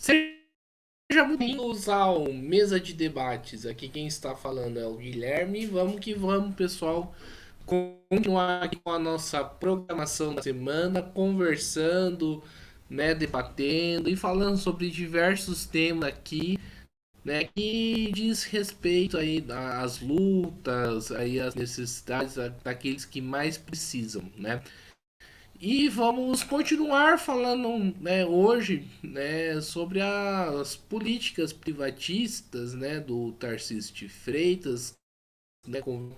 Sejam bem-vindos ao Mesa de Debates. Aqui quem está falando é o Guilherme. Vamos que vamos, pessoal. Continuar aqui com a nossa programação da semana, conversando, né, debatendo e falando sobre diversos temas aqui, né, que diz respeito aí às lutas, aí às necessidades daqueles que mais precisam, né? E vamos continuar falando, né, hoje, né, sobre as políticas privatistas, né, do Tarcísio de Freitas, né, com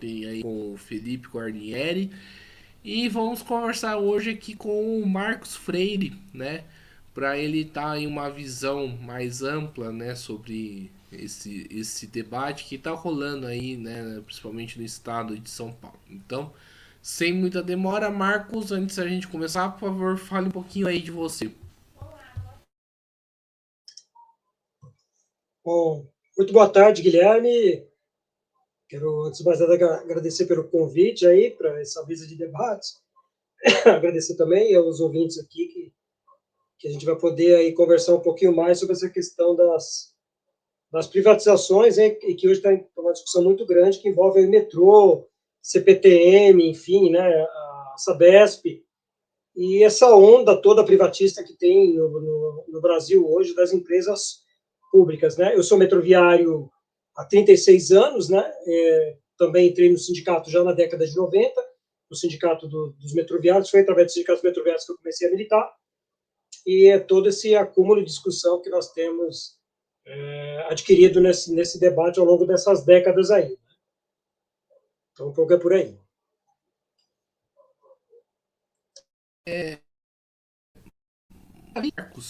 o Felipe Guarnieri. E vamos conversar hoje aqui com o Marcos Freire, né, para ele estar em uma visão mais ampla, né, sobre esse debate que está rolando aí, né, principalmente no estado de São Paulo. Então, sem muita demora, Marcos, antes da gente começar, por favor, fale um pouquinho aí de você. Bom, muito boa tarde, Guilherme. Quero, antes de mais nada, agradecer pelo convite aí para essa mesa de debates. Agradecer também aos ouvintes aqui que a gente vai poder aí conversar um pouquinho mais sobre essa questão das privatizações, né, e que hoje está uma discussão muito grande que envolve o metrô, CPTM, enfim, né, a Sabesp, e essa onda toda privatista que tem no Brasil hoje das empresas públicas, né? Eu sou metroviário há 36 anos, né? Também entrei no sindicato já na década de 90, no sindicato dos metroviários, foi através do sindicato dos metroviários que eu comecei a militar, e é todo esse acúmulo de discussão que nós temos adquirido nesse debate ao longo dessas décadas aí. Então, um pouco é por aí. Marcos,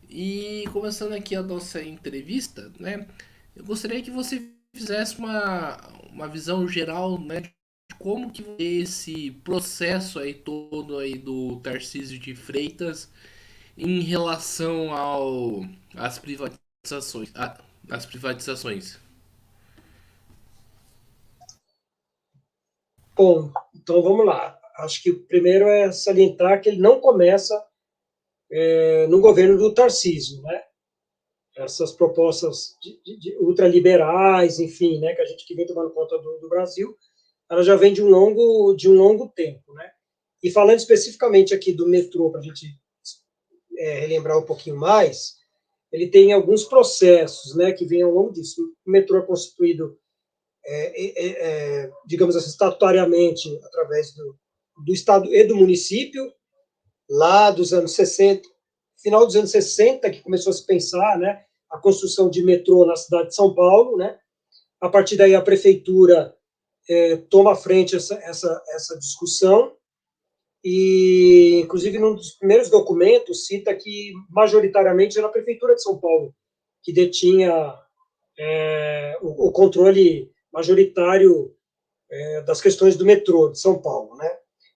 e começando aqui a nossa entrevista, né, eu gostaria que você fizesse uma visão geral, né, de como que esse processo aí todo aí do Tarcísio de Freitas em relação ao às privatizações, às privatizações. Bom, então vamos lá. Acho que o primeiro é salientar que ele não começa no governo do Tarcísio, né? Essas propostas de ultraliberais, enfim, né, que a gente que vem tomando conta do Brasil, ela já vem de um longo tempo, né? E falando especificamente aqui do metrô, para a gente relembrar um pouquinho mais, ele tem alguns processos, né, que vêm ao longo disso. O metrô é constituído, digamos assim, estatutariamente através do Estado e do município, lá dos anos 60, final dos anos 60, que começou a se pensar, né, a construção de metrô na cidade de São Paulo, né? A partir daí a prefeitura toma à frente essa discussão e, inclusive, num dos primeiros documentos cita que majoritariamente era a prefeitura de São Paulo que detinha o controle majoritário das questões do metrô de São Paulo, né?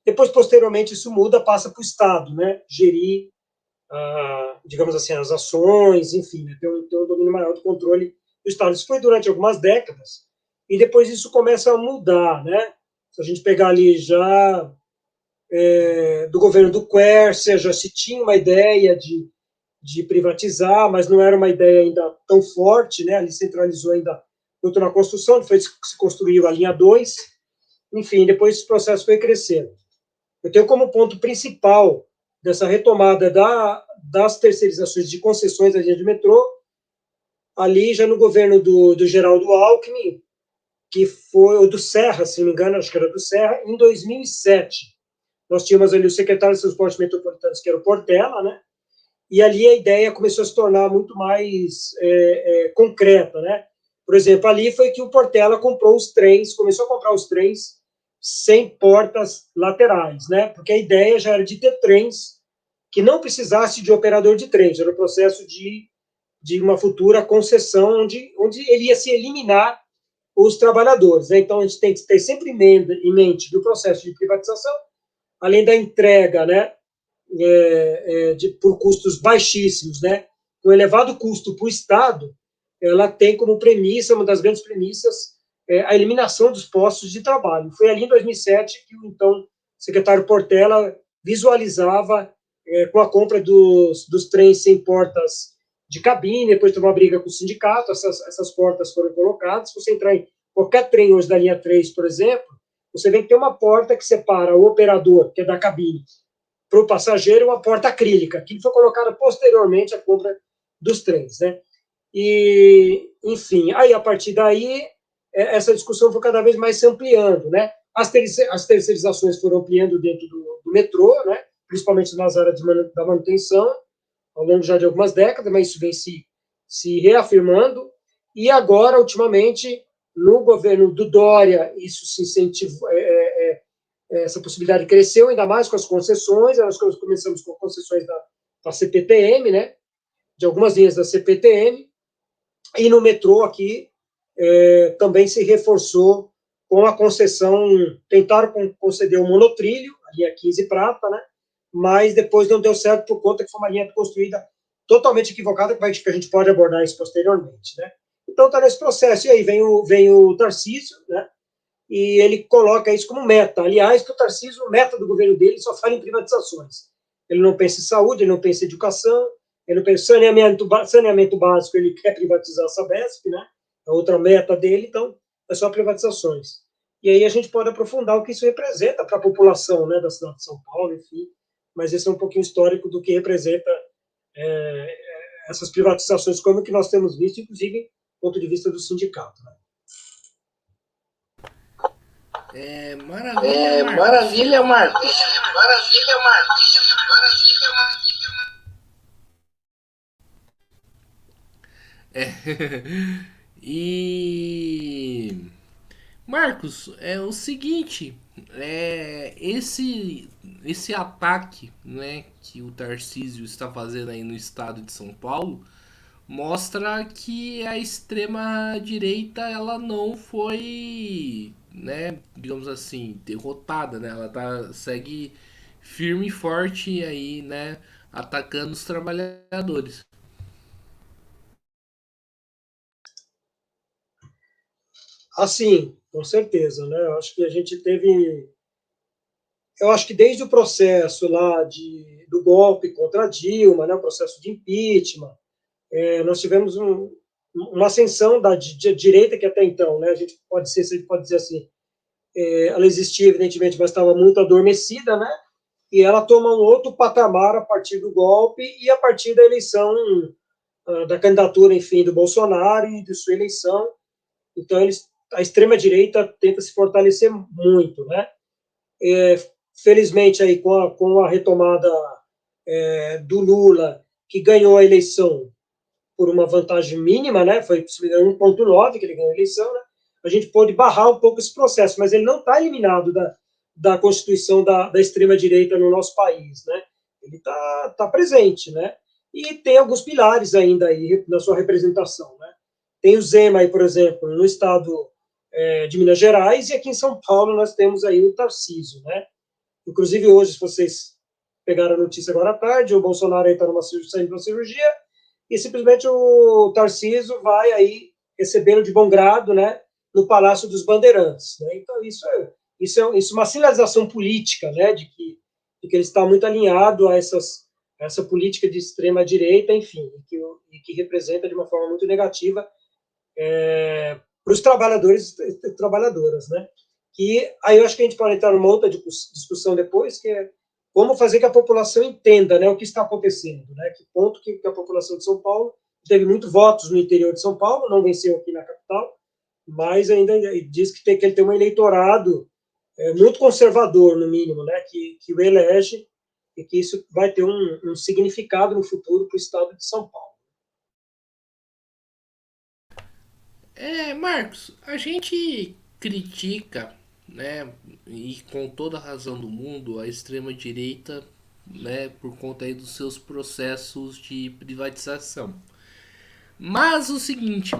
Depois, posteriormente, isso muda, passa para o Estado, né? Gerir digamos assim, as ações, enfim, né, ter um domínio maior do controle do Estado. Isso foi durante algumas décadas, e depois isso começa a mudar, né? Se a gente pegar ali já do governo do Quércia, já se tinha uma ideia de privatizar, mas não era uma ideia ainda tão forte, né? Ali centralizou ainda muito na construção, depois se construiu a linha 2, enfim, depois esse processo foi crescendo. Eu tenho como ponto principal dessa retomada das terceirizações de concessões da linha de metrô, ali já no governo do Geraldo Alckmin, que foi o do Serra, se não me engano, acho que era do Serra, em 2007. Nós tínhamos ali o secretário de Transportes Metropolitanos, que era o Portela, né? E ali a ideia começou a se tornar muito mais concreta, né? Por exemplo, ali foi que o Portela comprou os trens, começou a comprar os trens sem portas laterais, né? Porque a ideia já era de ter trens que não precisasse de operador de trem, era o processo de uma futura concessão onde ele ia se eliminar os trabalhadores, né? Então a gente tem que ter sempre em mente que o processo de privatização, além da entrega, né, por custos baixíssimos, né, com elevado custo para o Estado, ela tem como premissa, uma das grandes premissas, a eliminação dos postos de trabalho. Foi ali em 2007 que o então secretário Portela visualizava, com a compra dos trens sem portas de cabine, depois teve uma briga com o sindicato, essas portas foram colocadas. Se você entrar em qualquer trem hoje da linha 3, por exemplo, você vê que tem uma porta que separa o operador, que é da cabine, para o passageiro, uma porta acrílica, que foi colocada posteriormente à compra dos trens, né? E, enfim, aí a partir daí, essa discussão foi cada vez mais se ampliando, né? As terceirizações foram ampliando dentro do metrô, né? Principalmente nas áreas da manutenção, ao longo já de algumas décadas, mas isso vem se reafirmando. E agora, ultimamente, no governo do Dória, isso se incentivou, essa possibilidade cresceu, ainda mais com as concessões. Nós começamos com concessões da CPTM, né? De algumas linhas da CPTM, e no metrô aqui também se reforçou com a concessão, tentaram conceder o monotrilho, a linha 15 prata, né? Mas depois não deu certo por conta que foi uma linha construída totalmente equivocada, que a gente pode abordar isso posteriormente, né? Então está nesse processo. E aí vem o Tarcísio, né? E ele coloca isso como meta. Aliás, que o Tarcísio, meta do governo dele, só fala em privatizações. Ele não pensa em saúde, ele não pensa em educação, ele não pensa em saneamento básico, ele quer privatizar a Sabesp, né? É outra meta dele, então é só privatizações. E aí a gente pode aprofundar o que isso representa para a população, né, da cidade de São Paulo, enfim. Mas esse é um pouquinho histórico do que representa essas privatizações, como que nós temos visto, inclusive do ponto de vista do sindicato, né? Maravilha, Marcos. Maravilha, Marcos. Maravilha, Marcos. Maravilha, Marcos. E Marcos, é o seguinte, esse ataque, né, que o Tarcísio está fazendo aí no estado de São Paulo mostra que a extrema direita ela não foi, né, digamos assim, derrotada, né? Ela segue firme e forte aí, né, atacando os trabalhadores. Assim, com certeza, né? Eu acho que a gente teve, eu acho que desde o processo lá do golpe contra a Dilma, né, o processo de impeachment, nós tivemos uma ascensão da direita que até então, né, a gente pode dizer assim, ela existia evidentemente, mas estava muito adormecida, né? E ela toma um outro patamar a partir do golpe e a partir da eleição, da candidatura, enfim, do Bolsonaro e de sua eleição. Então, a extrema-direita tenta se fortalecer muito, né? Felizmente, aí, com a retomada do Lula, que ganhou a eleição por uma vantagem mínima, né? Foi 1,9 que ele ganhou a eleição, né? A gente pôde barrar um pouco esse processo, mas ele não está eliminado da constituição da extrema-direita no nosso país, né? Ele tá presente, né? E tem alguns pilares ainda aí na sua representação, né? Tem o Zema aí, por exemplo, no estado de Minas Gerais, e aqui em São Paulo nós temos aí o Tarcísio, né? Inclusive hoje, se vocês pegaram a notícia agora à tarde, o Bolsonaro está saindo de uma cirurgia, e simplesmente o Tarcísio vai aí recebê-lo de bom grado, né, no Palácio dos Bandeirantes, né? Então isso é uma sinalização política, né, de que ele está muito alinhado a essa política de extrema direita, enfim, e que representa de uma forma muito negativa para os trabalhadores e trabalhadoras, né? Que aí eu acho que a gente pode entrar numa outra discussão depois, que é como fazer que a população entenda, né, o que está acontecendo, né? Que ponto que a população de São Paulo teve muitos votos no interior de São Paulo, não venceu aqui na capital, mas ainda diz que ele tem um eleitorado muito conservador, no mínimo, né? Que o elege e que isso vai ter um significado no futuro para o estado de São Paulo. Marcos, a gente critica, né, e com toda a razão do mundo, a extrema direita, né, por conta aí dos seus processos de privatização. Mas o seguinte,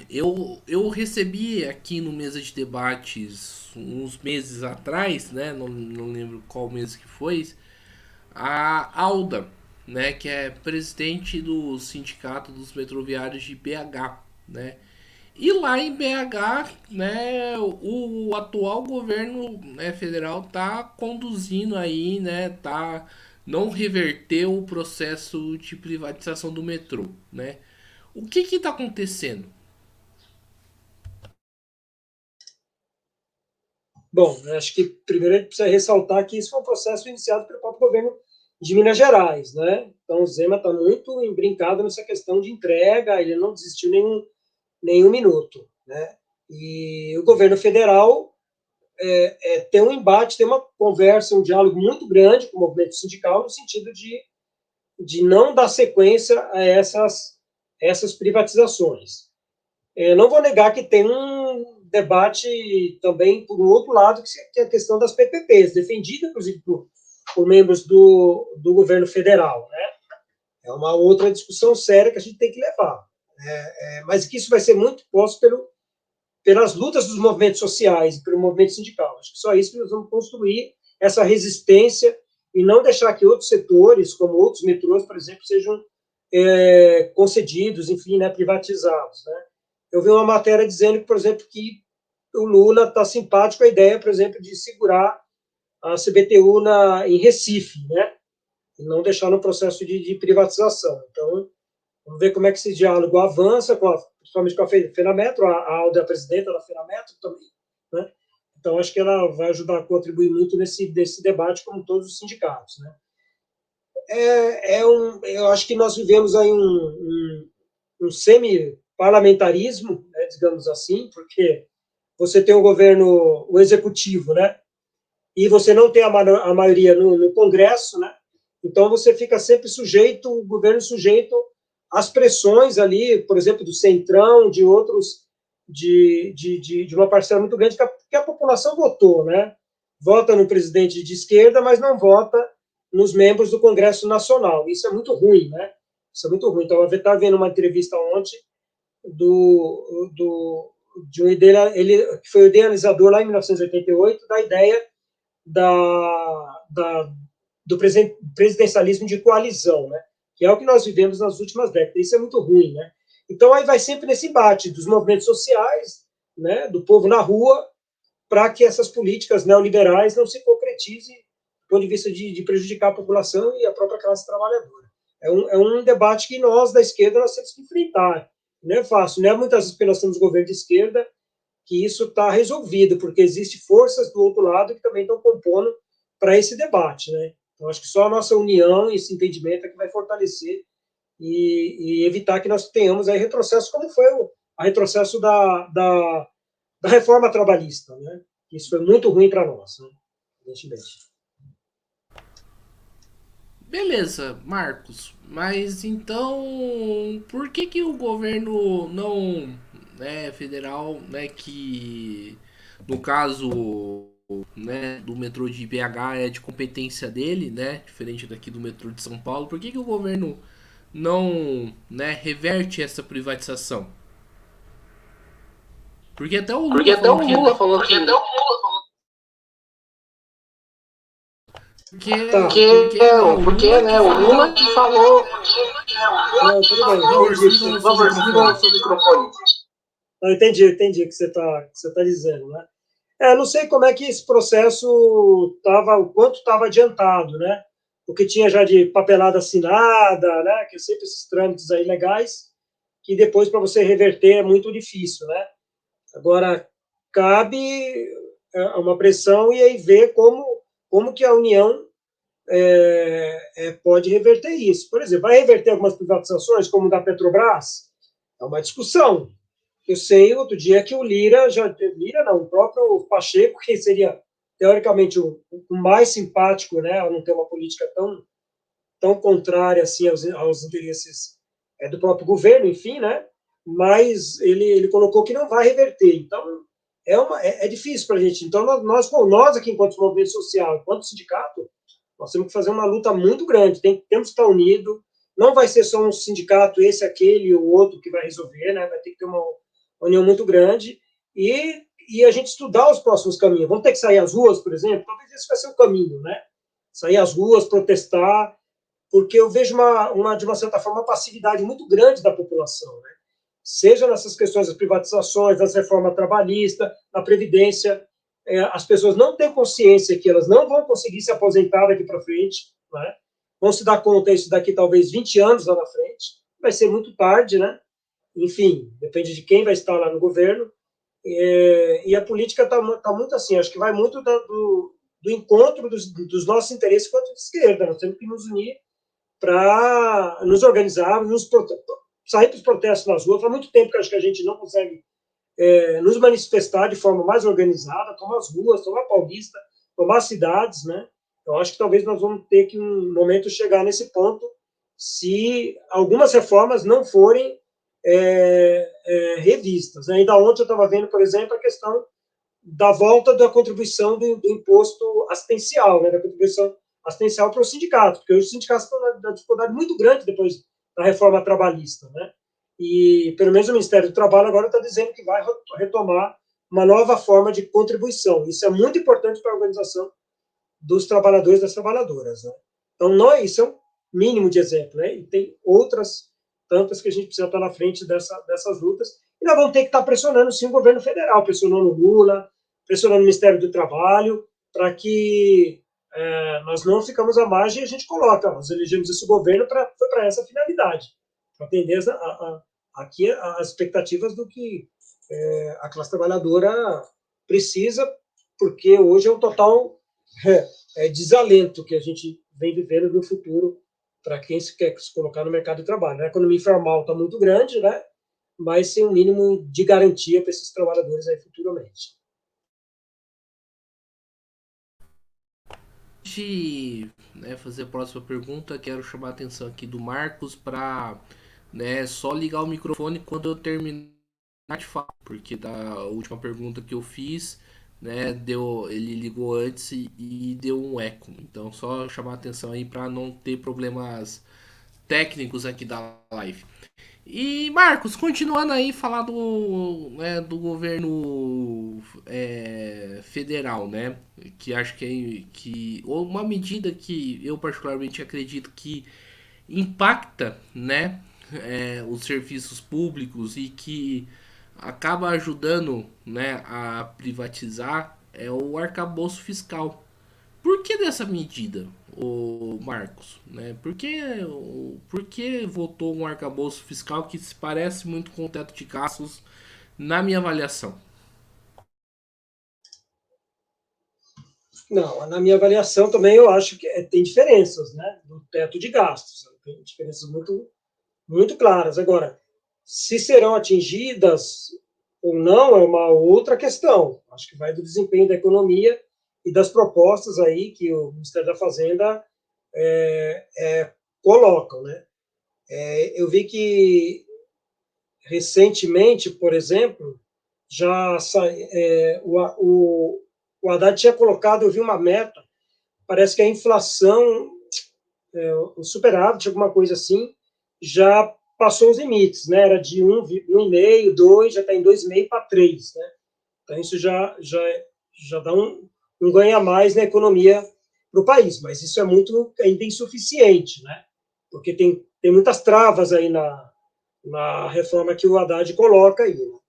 eu recebi aqui no mesa de debates uns meses atrás, né, não lembro qual mês que foi, a Alda, né, que é presidente do Sindicato dos Metroviários de BH, né? E lá em BH, né, o atual governo, né, federal tá conduzindo aí, né, tá não reverteu o processo de privatização do metrô, né? O que está acontecendo? Bom, acho que primeiro a gente precisa ressaltar que isso foi um processo iniciado pelo próprio governo de Minas Gerais, né? Então o Zema está muito embrincado nessa questão de entrega, ele não desistiu nenhum minuto, né? E o governo federal tem um embate, tem uma conversa, um diálogo muito grande com o movimento sindical no sentido de não dar sequência a essas privatizações. Não vou negar que tem um debate também, por um outro lado, que é a questão das PPPs, defendida, inclusive, por membros do governo federal. Né? É uma outra discussão séria que a gente tem que levar. Mas que isso vai ser muito posto pelas lutas dos movimentos sociais e pelo movimento sindical. Acho que só isso que nós vamos construir essa resistência e não deixar que outros setores, como outros metrôs, por exemplo, sejam concedidos, enfim, né, privatizados. Né? Eu vi uma matéria dizendo, por exemplo, que o Lula está simpático à ideia, por exemplo, de segurar a CBTU em Recife, né? E não deixar no processo de privatização. Então, vamos ver como é que esse diálogo avança, principalmente com a FenaMetro, a Alda é a presidenta da FenaMetro também, né? Então, acho que ela vai ajudar a contribuir muito nesse debate, como todos os sindicatos, né? Eu acho que nós vivemos aí um semi-parlamentarismo, né, digamos assim, porque você tem o governo, o executivo, né, e você não tem a maioria no Congresso, né, então você fica sempre sujeito, o governo sujeito às pressões ali, por exemplo, do Centrão, de outros, de uma parcela muito grande que a população votou, né, vota no presidente de esquerda, mas não vota nos membros do Congresso Nacional. Isso é muito ruim, né? Isso é muito ruim. Então, eu estava vendo uma entrevista ontem de ele que foi o idealizador lá em 1988 da ideia do presidencialismo de coalizão, né? Que é o que nós vivemos nas últimas décadas. Isso é muito ruim, né? Então aí vai sempre nesse embate dos movimentos sociais, né? Do povo na rua, para que essas políticas neoliberais não se concretizem do ponto de vista de prejudicar a população e a própria classe trabalhadora. É um debate que nós, da esquerda, nós temos que enfrentar. Não é fácil, não é muitas vezes porque nós temos governo de esquerda que isso está resolvido, porque existem forças do outro lado que também estão compondo para esse debate. Né? Então, acho que só a nossa união e esse entendimento é que vai fortalecer e evitar que nós tenhamos aí retrocesso, como foi o retrocesso da reforma trabalhista. Né? Isso foi muito ruim para nós, né? Evidentemente. Beleza, Marcos. Mas então, por que o governo não, né, federal, né, que no caso, né, do metrô de BH é de competência dele, né, diferente daqui do metrô de São Paulo, por que o governo não, né, reverte essa privatização? Porque até o Porque Lula até o falou que Lula falou que. Tá. Porque, né, o Lula que falou. Não, tudo bem, entendi. Por favor, desliga o seu microfone. Não, entendi o que você está dizendo, né? Não sei como é que esse processo estava, o quanto estava adiantado, né? O que tinha já de papelada assinada, né? Que é sempre esses trâmites aí legais, que depois para você reverter é muito difícil, né? Agora, cabe uma pressão e aí ver como que a União pode reverter isso. Por exemplo, vai reverter algumas privatizações, como da Petrobras? É uma discussão. Eu sei outro dia que o Lira não, o próprio Pacheco, que seria teoricamente o mais simpático, né, ao não ter uma política tão contrária assim aos interesses do próprio governo, enfim, né, mas ele colocou que não vai reverter. Então, é difícil para a gente. Então, nós aqui, enquanto movimento social, enquanto sindicato, nós temos que fazer uma luta muito grande, temos que estar unidos. Não vai ser só um sindicato, esse, aquele ou outro, que vai resolver, né? Vai ter que ter uma união muito grande e a gente estudar os próximos caminhos. Vamos ter que sair às ruas, por exemplo? Talvez esse vai ser o caminho, né? Sair às ruas, protestar, porque eu vejo de uma certa forma, uma passividade muito grande da população, né? Seja nessas questões das privatizações, das reformas trabalhistas, da Previdência, as pessoas não têm consciência que elas não vão conseguir se aposentar daqui para frente, né? vão se dar conta disso daqui talvez 20 anos lá na frente, vai ser muito tarde, né? Enfim, depende de quem vai estar lá no governo, e a política está muito assim, acho que vai muito do encontro dos nossos interesses quanto de esquerda, nós temos que nos unir para nos organizar, sair para os protestos nas ruas, faz muito tempo que acho que a gente não consegue nos manifestar de forma mais organizada, tomar as ruas, tomar a Paulista, tomar as cidades, né? Eu acho que talvez nós vamos ter que, um momento, chegar nesse ponto, se algumas reformas não forem revistas. Né? Ainda ontem eu estava vendo, por exemplo, a questão da volta da contribuição do imposto assistencial, né? Da contribuição assistencial para o sindicato, porque hoje os sindicatos estão numa dificuldade muito grande depois da reforma trabalhista, né? E, pelo menos, o Ministério do Trabalho agora está dizendo que vai retomar uma nova forma de contribuição. Isso é muito importante para a organização dos trabalhadores e das trabalhadoras. Né? Então, isso é um mínimo de exemplo. Né? E tem outras tantas que a gente precisa estar na frente dessas lutas. E nós vamos ter que estar pressionando, sim, o governo federal, pressionando o Lula, pressionando o Ministério do Trabalho, para que nós não ficamos à margem e a gente coloca, nós elegemos esse governo para essa finalidade, para atender aqui as expectativas do que a classe trabalhadora precisa, porque hoje é um total desalento que a gente vem vivendo no futuro para quem quer se colocar no mercado de trabalho. A economia informal está muito grande, né? Mas sem um mínimo de garantia para esses trabalhadores aí futuramente. De, né, fazer a próxima pergunta, quero chamar a atenção aqui do Marcos para, né, só ligar o microfone quando eu terminar de falar, porque da última pergunta que eu fiz, né, ele ligou antes e deu um eco. Então só chamar a atenção aí para não ter problemas técnicos aqui da live. E Marcos, continuando aí falar do governo federal, né? Que acho que uma medida que eu particularmente acredito que impacta, né, os serviços públicos e que acaba ajudando, né, a privatizar é o arcabouço fiscal. Por que dessa medida, o Marcos? Né? Por que votou um arcabouço fiscal que se parece muito com o teto de gastos, na minha avaliação? Não, na minha avaliação também eu acho que tem diferenças, né, do teto de gastos, tem diferenças muito claras. Agora, se serão atingidas ou não é uma outra questão. Acho que vai do desempenho da economia e das propostas aí que o Ministério da Fazenda colocam, né? Eu vi que recentemente, por exemplo, já o Haddad tinha colocado, eu vi uma meta, parece que a inflação, o superávit, alguma coisa assim, já passou os limites, né? Era de 1,5, 2, já está em 2,5 para 3, né? Então isso já dá um ganho a mais na economia para o país, mas isso é muito ainda insuficiente, né? Porque tem muitas travas aí na reforma que o Haddad coloca aí. Né?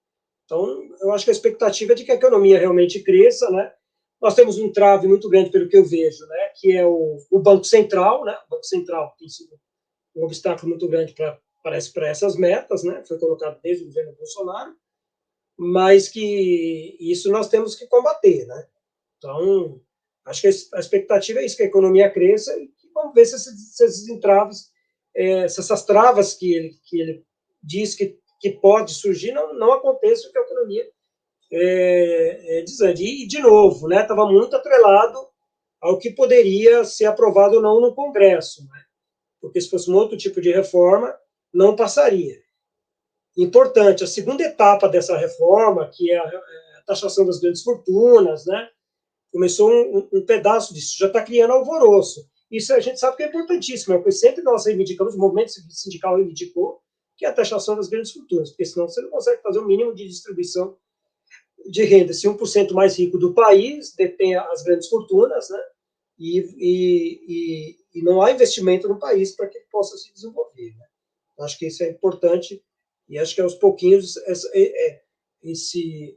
Então, eu acho que a expectativa é de que a economia realmente cresça, né? Nós temos um trave muito grande, pelo que eu vejo, né? Que é o Banco Central, né? O Banco Central tem sido um obstáculo muito grande parece para essas metas, né? Foi colocado desde o governo Bolsonaro, mas que isso nós temos que combater, né? Então, acho que a expectativa é isso, que a economia cresça e vamos ver se esses entraves, se essas travas que ele diz que pode surgir não aconteçam, que a economia desande. E, de novo, né, estava muito atrelado ao que poderia ser aprovado ou não no Congresso, né? Porque se fosse um outro tipo de reforma, não passaria. Importante, a segunda etapa dessa reforma, que é a taxação das grandes fortunas, né? Começou um pedaço disso, já está criando alvoroço. Isso a gente sabe que é importantíssimo, é o que sempre nós reivindicamos, o movimento sindical reivindicou, que é a taxação das grandes fortunas, porque senão você não consegue fazer o mínimo de distribuição de renda. Se 1% mais rico do país detém as grandes fortunas, né, e não há investimento no país para que ele possa se desenvolver. Né? Acho que isso é importante, e acho que aos pouquinhos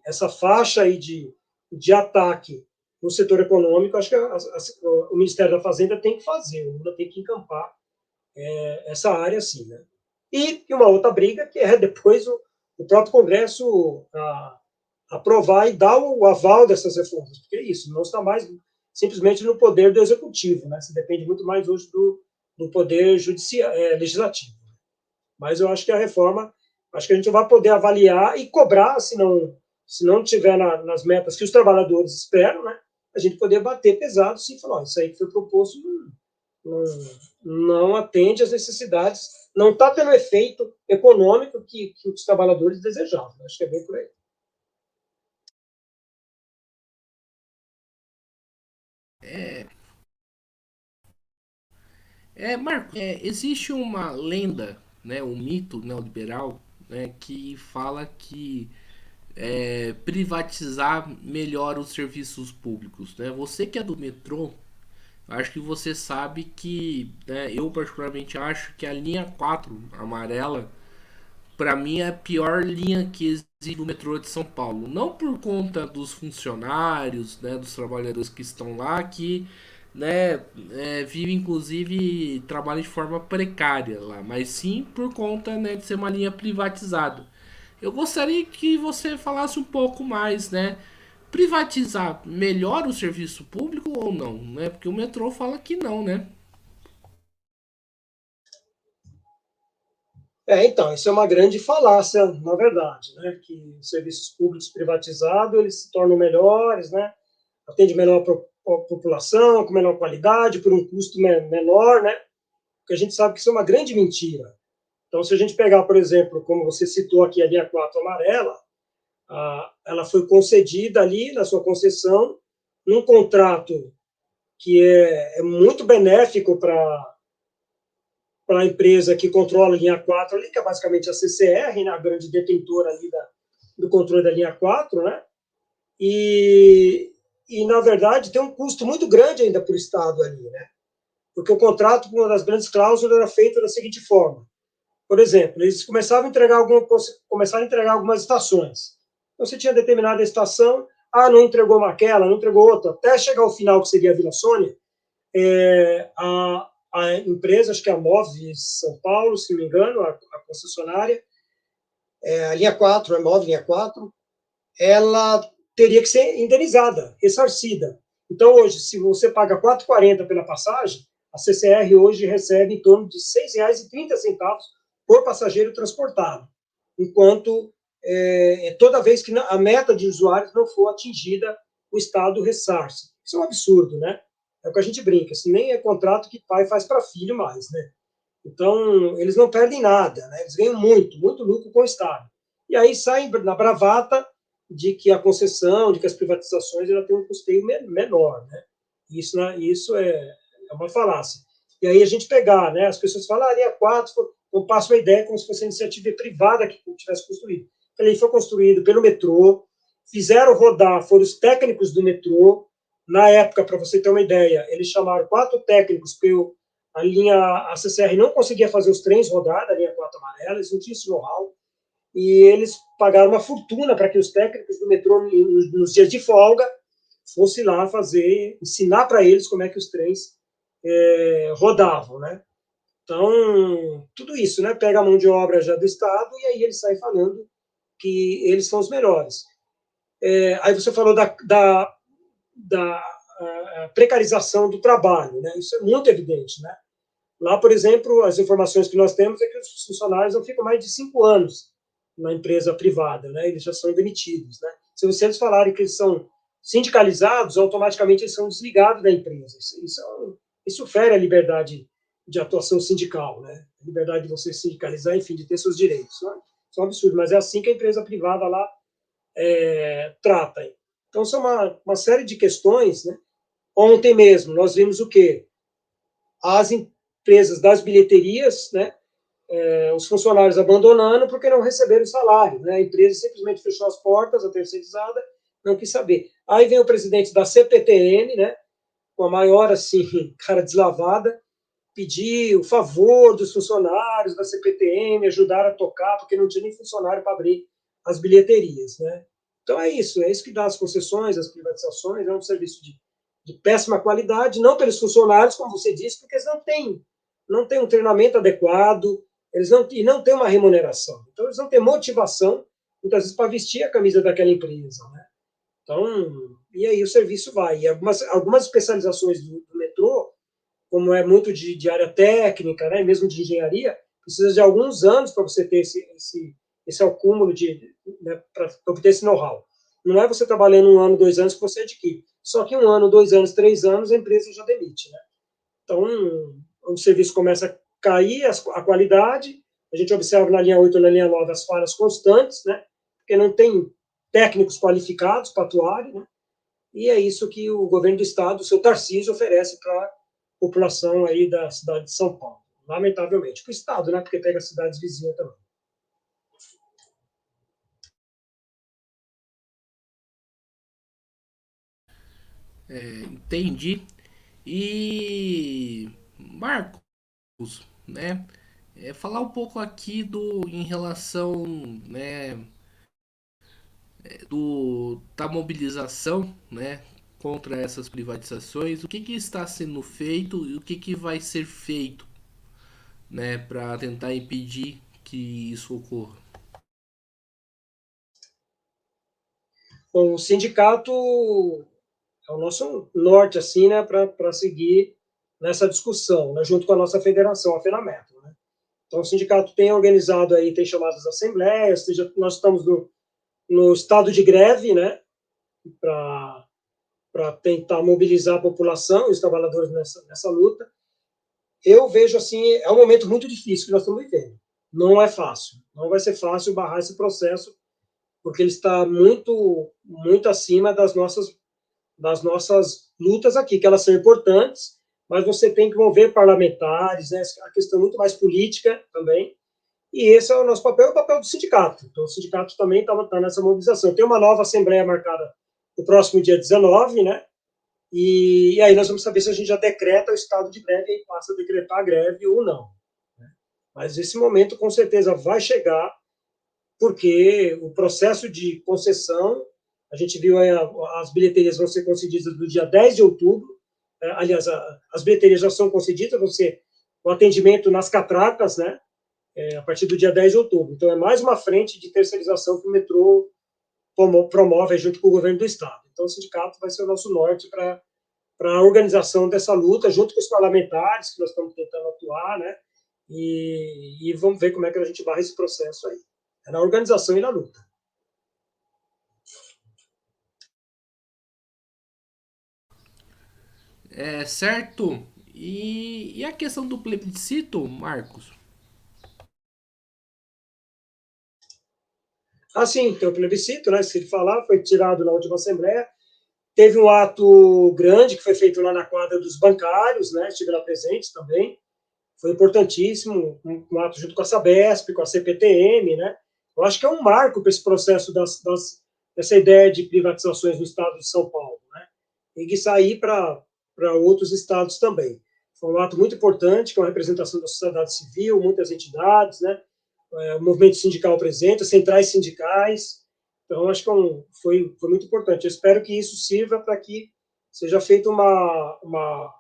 essa faixa aí de ataque no setor econômico, acho que o Ministério da Fazenda tem que fazer, o Lula tem que encampar essa área, sim, né? E uma outra briga, que é depois o próprio Congresso aprovar e dar o aval dessas reformas, porque é isso, não está mais simplesmente no poder do Executivo, né? Se depende muito mais hoje do poder legislativo. Mas eu acho que a reforma, acho que a gente vai poder avaliar e cobrar, se não tiver nas metas que os trabalhadores esperam, né? A gente poder bater pesado, sim, falar, isso aí que foi proposto não, não atende às necessidades, não está tendo o efeito econômico que os trabalhadores desejavam. Acho que é bem por aí. Marco, existe uma lenda, né, um mito neoliberal, né, que fala que privatizar melhora os serviços públicos, né? Você que é do metrô, acho que você sabe que, né, eu particularmente acho que a linha 4 amarela, para mim é a pior linha que existe no metrô de São Paulo. Não por conta dos funcionários, né, dos trabalhadores que estão lá, que, né, vivem inclusive trabalham de forma precária lá, mas sim por conta, né, de ser uma linha privatizada. Eu gostaria que você falasse um pouco mais, né? Privatizar melhora o serviço público ou não, né? Porque o metrô fala que não, né? Então, isso é uma grande falácia, na verdade, né? Que os serviços públicos privatizados, eles se tornam melhores, né? Atende melhor a população, com menor qualidade, por um custo menor, né? Porque a gente sabe que isso é uma grande mentira. Então, se a gente pegar, por exemplo, como você citou aqui, a linha 4 amarela, ela foi concedida ali, na sua concessão, num contrato que é muito benéfico para a empresa que controla a linha 4 ali, que é basicamente a CCR, né, a grande detentora ali do controle da linha 4, né? Na verdade, tem um custo muito grande ainda para o Estado ali, né? Porque o contrato, uma das grandes cláusulas, era feito da seguinte forma. Por exemplo, eles começaram a entregar algumas estações. Então, você tinha determinada estação, não entregou uma aquela, não entregou outra, até chegar ao final, que seria a Vila Sônia, a empresa, acho que é a MOV São Paulo, se não me engano, a concessionária, a linha 4, a MOV linha 4, ela teria que ser indenizada, ressarcida. Então, hoje, se você paga R$ 4,40 pela passagem, a CCR hoje recebe em torno de R$ 6,30 por passageiro transportado, enquanto toda vez que a meta de usuários não for atingida, o Estado ressarce. Isso é um absurdo, né? É o que a gente brinca, assim, nem é contrato que pai faz para filho mais, né? Então, eles não perdem nada, né? Eles ganham muito, muito lucro com o Estado. E aí saem na bravata de que a concessão, de que as privatizações ela tem um custeio menor, né? Isso é uma falácia. E aí a gente pegar, né? As pessoas falam, linha 4, eu passo a ideia como se fosse uma iniciativa privada que tivesse construído. Ele foi construído pelo metrô, fizeram rodar, foram os técnicos do metrô. Na época, para você ter uma ideia, eles chamaram 4 técnicos, porque a CCR não conseguia fazer os trens rodar da linha 4 amarela, eles não tinham esse know-how, e eles pagaram uma fortuna para que os técnicos do metrô, nos dias de folga, fossem lá ensinar para eles como é que os trens rodavam, né? Então, tudo isso, né? Pega a mão de obra já do Estado e aí eles saem falando que eles são os melhores. Aí você falou da precarização do trabalho, né? Isso é muito evidente, né? Lá, por exemplo, as informações que nós temos é que os funcionários não ficam mais de 5 anos na empresa privada, né? Eles já são demitidos, né? Se vocês falarem que eles são sindicalizados, automaticamente eles são desligados da empresa. Isso fere a liberdade de atuação sindical, né? A liberdade de você sindicalizar, enfim, de ter seus direitos. Né? Isso é um absurdo, mas é assim que a empresa privada lá trata. Então, são uma série de questões, né? Ontem mesmo, nós vimos o quê? As empresas das bilheterias, né? Os funcionários abandonando porque não receberam salário. Né? A empresa simplesmente fechou as portas, a terceirizada, não quis saber. Aí vem o presidente da CPTM, né? Com a maior, assim, cara deslavada, pedir o favor dos funcionários da CPTM, ajudar a tocar, porque não tinha nem funcionário para abrir as bilheterias. Né? Então é isso que dá as concessões, as privatizações, é um serviço de péssima qualidade, não pelos funcionários, como você disse, porque eles não têm um treinamento adequado, não têm uma remuneração. Então, eles não têm motivação, muitas vezes, para vestir a camisa daquela empresa. Né? Então, e aí o serviço vai. E algumas especializações do metrô, como é muito de área técnica, né, mesmo de engenharia, precisa de alguns anos para você ter esse acúmulo né, para obter esse know-how. Não é você trabalhando 1 ano, 2 anos que você adquire. Só que 1 ano, 2 anos, 3 anos, a empresa já demite. Né? Então, o serviço começa a cair, a qualidade, a gente observa na linha 8 e na linha 9 as falhas constantes, né? Porque não tem técnicos qualificados para atuarem, né? E é isso que o governo do estado, o seu Tarcísio, oferece para a população aí da cidade de São Paulo. Lamentavelmente. Para o estado, né? Porque pega cidades vizinhas também. Entendi. E Marcos, né? Falar um pouco aqui em relação, né, da mobilização, né, contra essas privatizações. O que está sendo feito e o que vai ser feito, né, para tentar impedir que isso ocorra. Bom, o sindicato é o nosso norte, assim, né, para seguir nessa discussão, né, junto com a nossa federação, a FENAMETRO, né? Então, o sindicato tem organizado aí, tem chamado as assembleias, nós estamos no estado de greve, né, para tentar mobilizar a população e os trabalhadores nessa luta. Eu vejo assim, é um momento muito difícil que nós estamos vivendo. Não é fácil, não vai ser fácil barrar esse processo, porque ele está muito acima das nossas lutas aqui, que elas são importantes, mas você tem que envolver parlamentares, né, a questão muito mais política também, e esse é o nosso papel, o papel do sindicato. Então, o sindicato também está nessa mobilização. Tem uma nova assembleia marcada no próximo dia 19, né? E aí nós vamos saber se a gente já decreta o estado de greve e passa a decretar a greve ou não. Mas esse momento, com certeza, vai chegar, porque o processo de concessão, a gente viu aí, as bilheterias vão ser concedidas no dia 10 de outubro, aliás, as bilheterias já são concedidas, vão ser o atendimento nas catracas, né? A partir do dia 10 de outubro. Então, é mais uma frente de terceirização que o metrô promove junto com o governo do Estado. Então, o sindicato vai ser o nosso norte para a organização dessa luta, junto com os parlamentares, que nós estamos tentando atuar, né? E vamos ver como é que a gente barra esse processo aí. É na organização e na luta. Certo? E a questão do plebiscito, Marcos? Assim, tem o plebiscito, né? Se ele falar, foi tirado na última Assembleia. Teve um ato grande que foi feito lá na quadra dos bancários, né? Estive lá presente também. Foi importantíssimo, um ato junto com a Sabesp, com a CPTM, né? Eu acho que é um marco para esse processo dessa ideia de privatizações no estado de São Paulo, né? E que sair para outros estados também. Foi um ato muito importante, com a representação da sociedade civil, muitas entidades, né? O movimento sindical presente, centrais sindicais. Então, acho que foi muito importante. Eu espero que isso sirva para que seja feita uma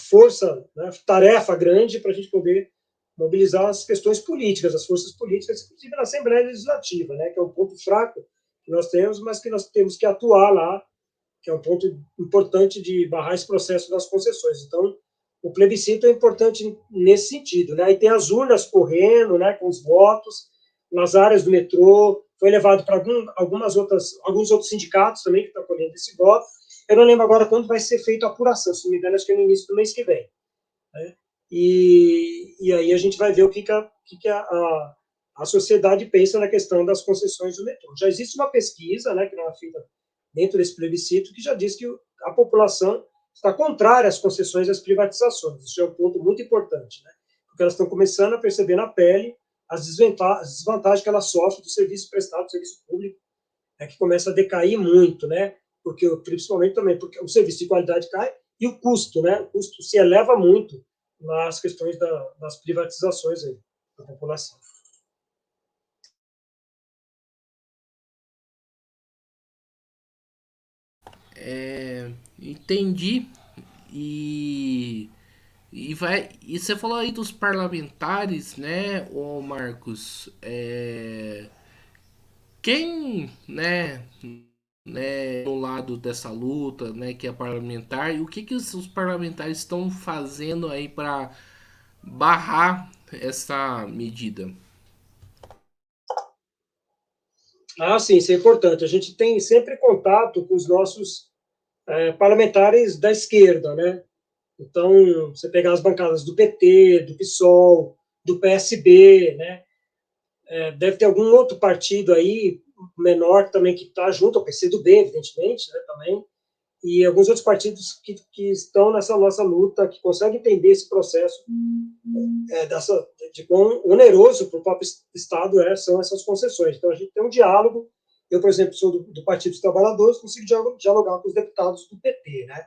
força, né, tarefa grande para a gente poder mobilizar as questões políticas, as forças políticas, inclusive na Assembleia Legislativa, né, que é um ponto fraco que nós temos, mas que nós temos que atuar lá, que é um ponto importante de barrar esse processo das concessões. Então, o plebiscito é importante nesse sentido. Né? Aí tem as urnas correndo, né, com os votos, nas áreas do metrô, foi levado para alguns outros sindicatos também que estão colhendo esse voto. Eu não lembro agora quando vai ser feita a apuração, se não me engano, acho que é no início do mês que vem. Né? E aí a gente vai ver o que a sociedade pensa na questão das concessões do metrô. Já existe uma pesquisa, né, que não é feita dentro desse plebiscito, que já diz que a população está contrária às concessões e às privatizações. Isso é um ponto muito importante, né? Porque elas estão começando a perceber na pele as desvantagens que elas sofrem do serviço prestado, do serviço público, né, que começa a decair muito, né? Porque, principalmente também porque o serviço de qualidade cai e o custo, né? O custo se eleva muito nas questões das privatizações aí, da população. Entendi. E, e você falou aí dos parlamentares, né, ô Marcos? Quem, no lado dessa luta, né, que é parlamentar, e o que os parlamentares estão fazendo aí para barrar essa medida? Ah, sim, isso é importante. A gente tem sempre contato com os nossos parlamentares da esquerda, né? Então, você pegar as bancadas do PT, do PSOL, do PSB, né? Deve ter algum outro partido aí menor também que está junto, o PCdoB, evidentemente, né, também, e alguns outros partidos que estão nessa nossa luta, que conseguem entender esse processo de quão oneroso para o próprio Estado são essas concessões. Então, a gente tem um diálogo. Eu, por exemplo, sou do Partido dos Trabalhadores, consigo dialogar com os deputados do PT, né?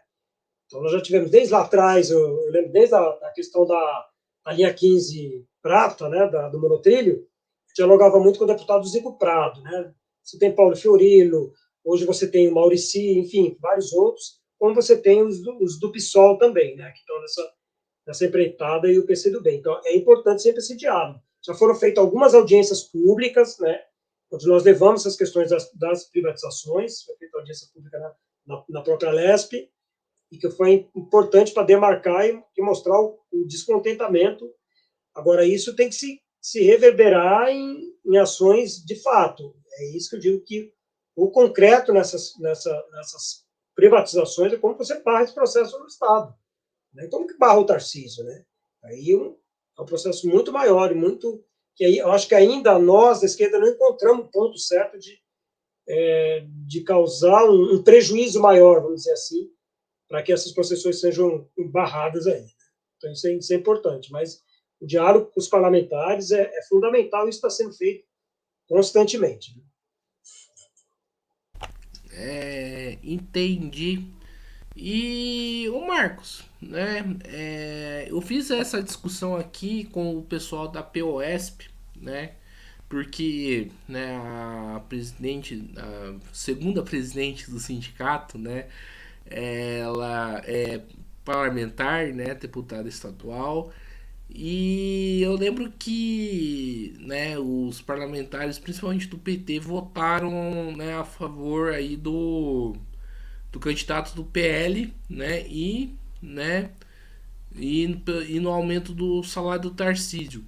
Então, nós já tivemos desde lá atrás, eu lembro desde a questão da linha 15 prata, né, do monotrilho, dialogava muito com o deputado Zico Prado, né? Você tem Paulo Fiorilo, hoje você tem o Maurici, enfim, vários outros, como você tem os do PSOL também, né, que estão nessa empreitada, e o PCdoB. Então, é importante sempre esse diálogo. Já foram feitas algumas audiências públicas, né, onde nós levamos essas questões das privatizações, foi feita audiência pública na própria LESP, e que foi importante para demarcar e mostrar o descontentamento. Agora, isso tem que se reverberar em ações de fato. É isso que eu digo, que o concreto nessas privatizações é como você barra esse processo no Estado. Né? Como que barra o Tarcísio? Né? Aí é um processo muito maior e muito. Que aí, eu acho que ainda nós, da esquerda, não encontramos o ponto certo de causar um prejuízo maior, vamos dizer assim, para que essas concessões sejam barradas aí. Então, isso é importante. Mas o diálogo com os parlamentares é fundamental e isso está sendo feito constantemente. Entendi. E o Marcos, né? Eu fiz essa discussão aqui com o pessoal da POSP, né? Porque né, a segunda presidente do sindicato, né? Ela é parlamentar, né? Deputada estadual. E eu lembro que né, os parlamentares, principalmente do PT, votaram né, a favor aí do candidato do PL, né, e no aumento do salário do Tarcísio.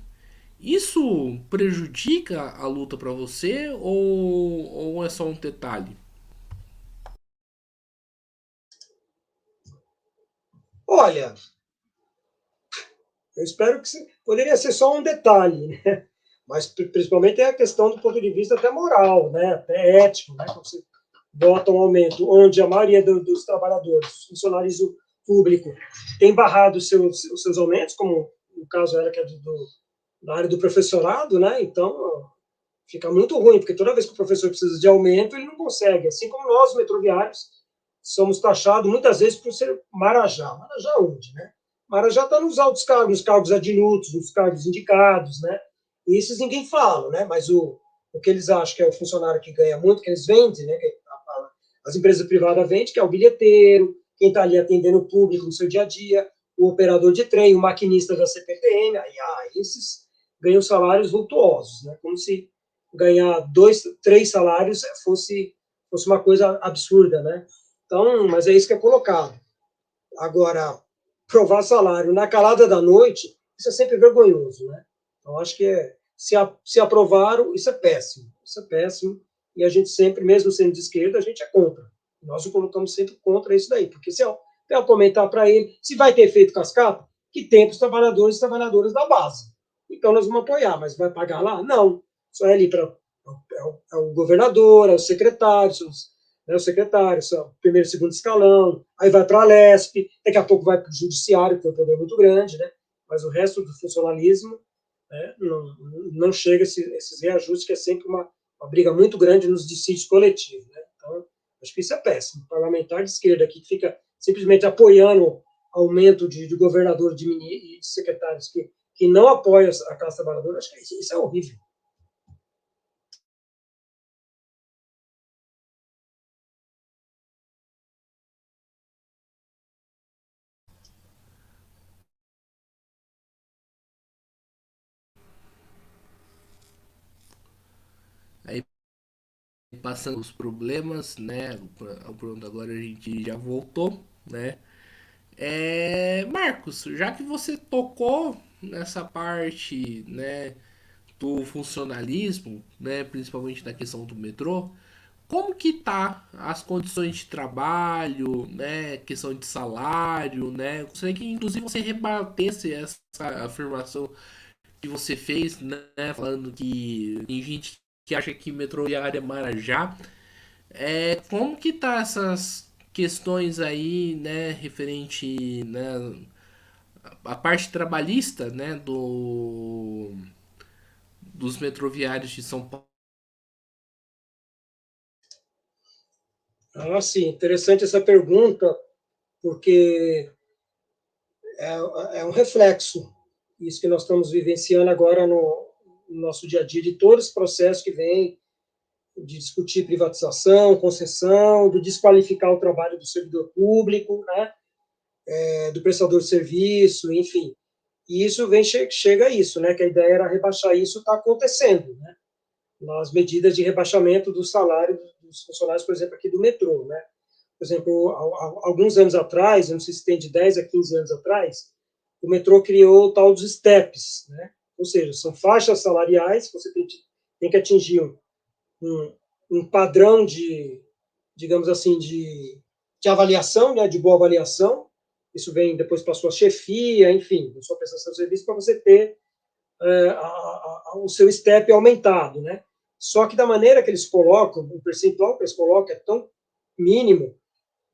Isso prejudica a luta para você ou é só um detalhe? Olha, eu espero que poderia ser só um detalhe, né? Mas principalmente é a questão do ponto de vista até moral, né? Até ético, né? Quando você vota um aumento onde a maioria dos trabalhadores, os funcionários públicos, tem barrado os seus aumentos, como o caso era que é da área do professorado, né? Então, fica muito ruim, porque toda vez que o professor precisa de aumento, ele não consegue. Assim como nós, metroviários, somos taxados muitas vezes por ser Marajá. Marajá onde, né? Marajá está nos altos cargos, nos cargos adjutos, nos cargos indicados, né? E esses ninguém fala, né? Mas o que eles acham que é o funcionário que ganha muito, que eles vendem, né? Que as empresas privadas vendem, que é o bilheteiro, quem está ali atendendo o público no seu dia a dia, o operador de trem, o maquinista da CPTM, esses ganham salários vultuosos, né? Como se ganhar 2, 3 salários fosse uma coisa absurda, né? Então, mas é isso que é colocado. Agora, provar salário na calada da noite, isso é sempre vergonhoso, né? Então, acho que se aprovaram, isso é péssimo. Isso é péssimo. E a gente sempre, mesmo sendo de esquerda, a gente é contra. Nós o colocamos sempre contra isso daí. Porque se eu comentar para ele, se vai ter efeito cascata, que tem para os trabalhadores e trabalhadoras da base. Então, nós vamos apoiar, mas vai pagar lá? Não. Só é ali para o governador, é o secretário, né, o secretário, primeiro e segundo escalão, aí vai para a LESP, daqui a pouco vai para o judiciário, que tem um poder muito grande, né? Mas o resto do funcionalismo né, não chega a esses reajustes, que é sempre uma briga muito grande nos dissídios coletivos. Né? Então, acho que isso é péssimo. O parlamentar de esquerda aqui que fica simplesmente apoiando aumento de governador e de secretários que não apoiam a classe trabalhadora, acho que isso é horrível. passando os problemas, né? Pronto, agora a gente já voltou, né? Marcos, já que você tocou nessa parte, né, do funcionalismo, né, principalmente na questão do metrô, como que tá as condições de trabalho, né, questão de salário, né? Gostaria que inclusive você rebatesse essa afirmação que você fez, né, falando que tem gente que acha que metrô é área Marajá. Como que tá essas questões aí, né, referente, né, a parte trabalhista, né, dos metroviários de São Paulo? Ah, sim, interessante essa pergunta, porque é um reflexo, isso que nós estamos vivenciando agora no nosso dia a dia, de todos os processos que vêm de discutir privatização, concessão, de desqualificar o trabalho do servidor público, né, do prestador de serviço, enfim. E isso chega a isso, né, que a ideia era rebaixar isso, está acontecendo, né, nas medidas de rebaixamento do salário dos funcionários, por exemplo, aqui do metrô, né. Por exemplo, alguns anos atrás, eu não sei se tem de 10 a 15 anos atrás, o metrô criou o tal dos STEPs, né? Ou seja, são faixas salariais que você tem que atingir um, um padrão de, digamos assim, de avaliação, né, de boa avaliação. Isso vem depois para a sua chefia, enfim, a sua prestação de serviço, para você ter o seu STEP aumentado, né? Só que da maneira que eles colocam, o percentual que eles colocam é tão mínimo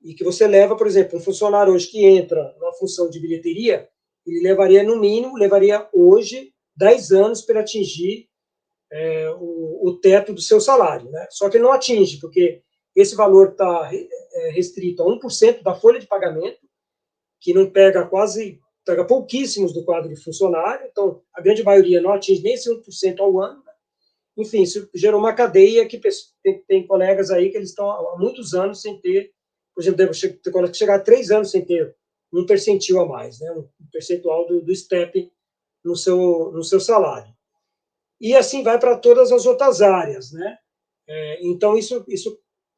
e que você leva, por exemplo, um funcionário hoje que entra na função de bilheteria, ele levaria, no mínimo, levaria hoje 10 anos para atingir o teto do seu salário. Né? Só que ele não atinge, porque esse valor está restrito a 1% da folha de pagamento, que não pega pouquíssimos do quadro de funcionário, então a grande maioria não atinge nem esse 1% ao ano. Né? Enfim, isso gerou uma cadeia que tem colegas aí que eles estão há muitos anos sem ter, por exemplo, tem colegas que chegar a 3 anos sem ter um percentil a mais, né? Um percentual do STEP no seu salário. E assim vai para todas as outras áreas, né? Então, isso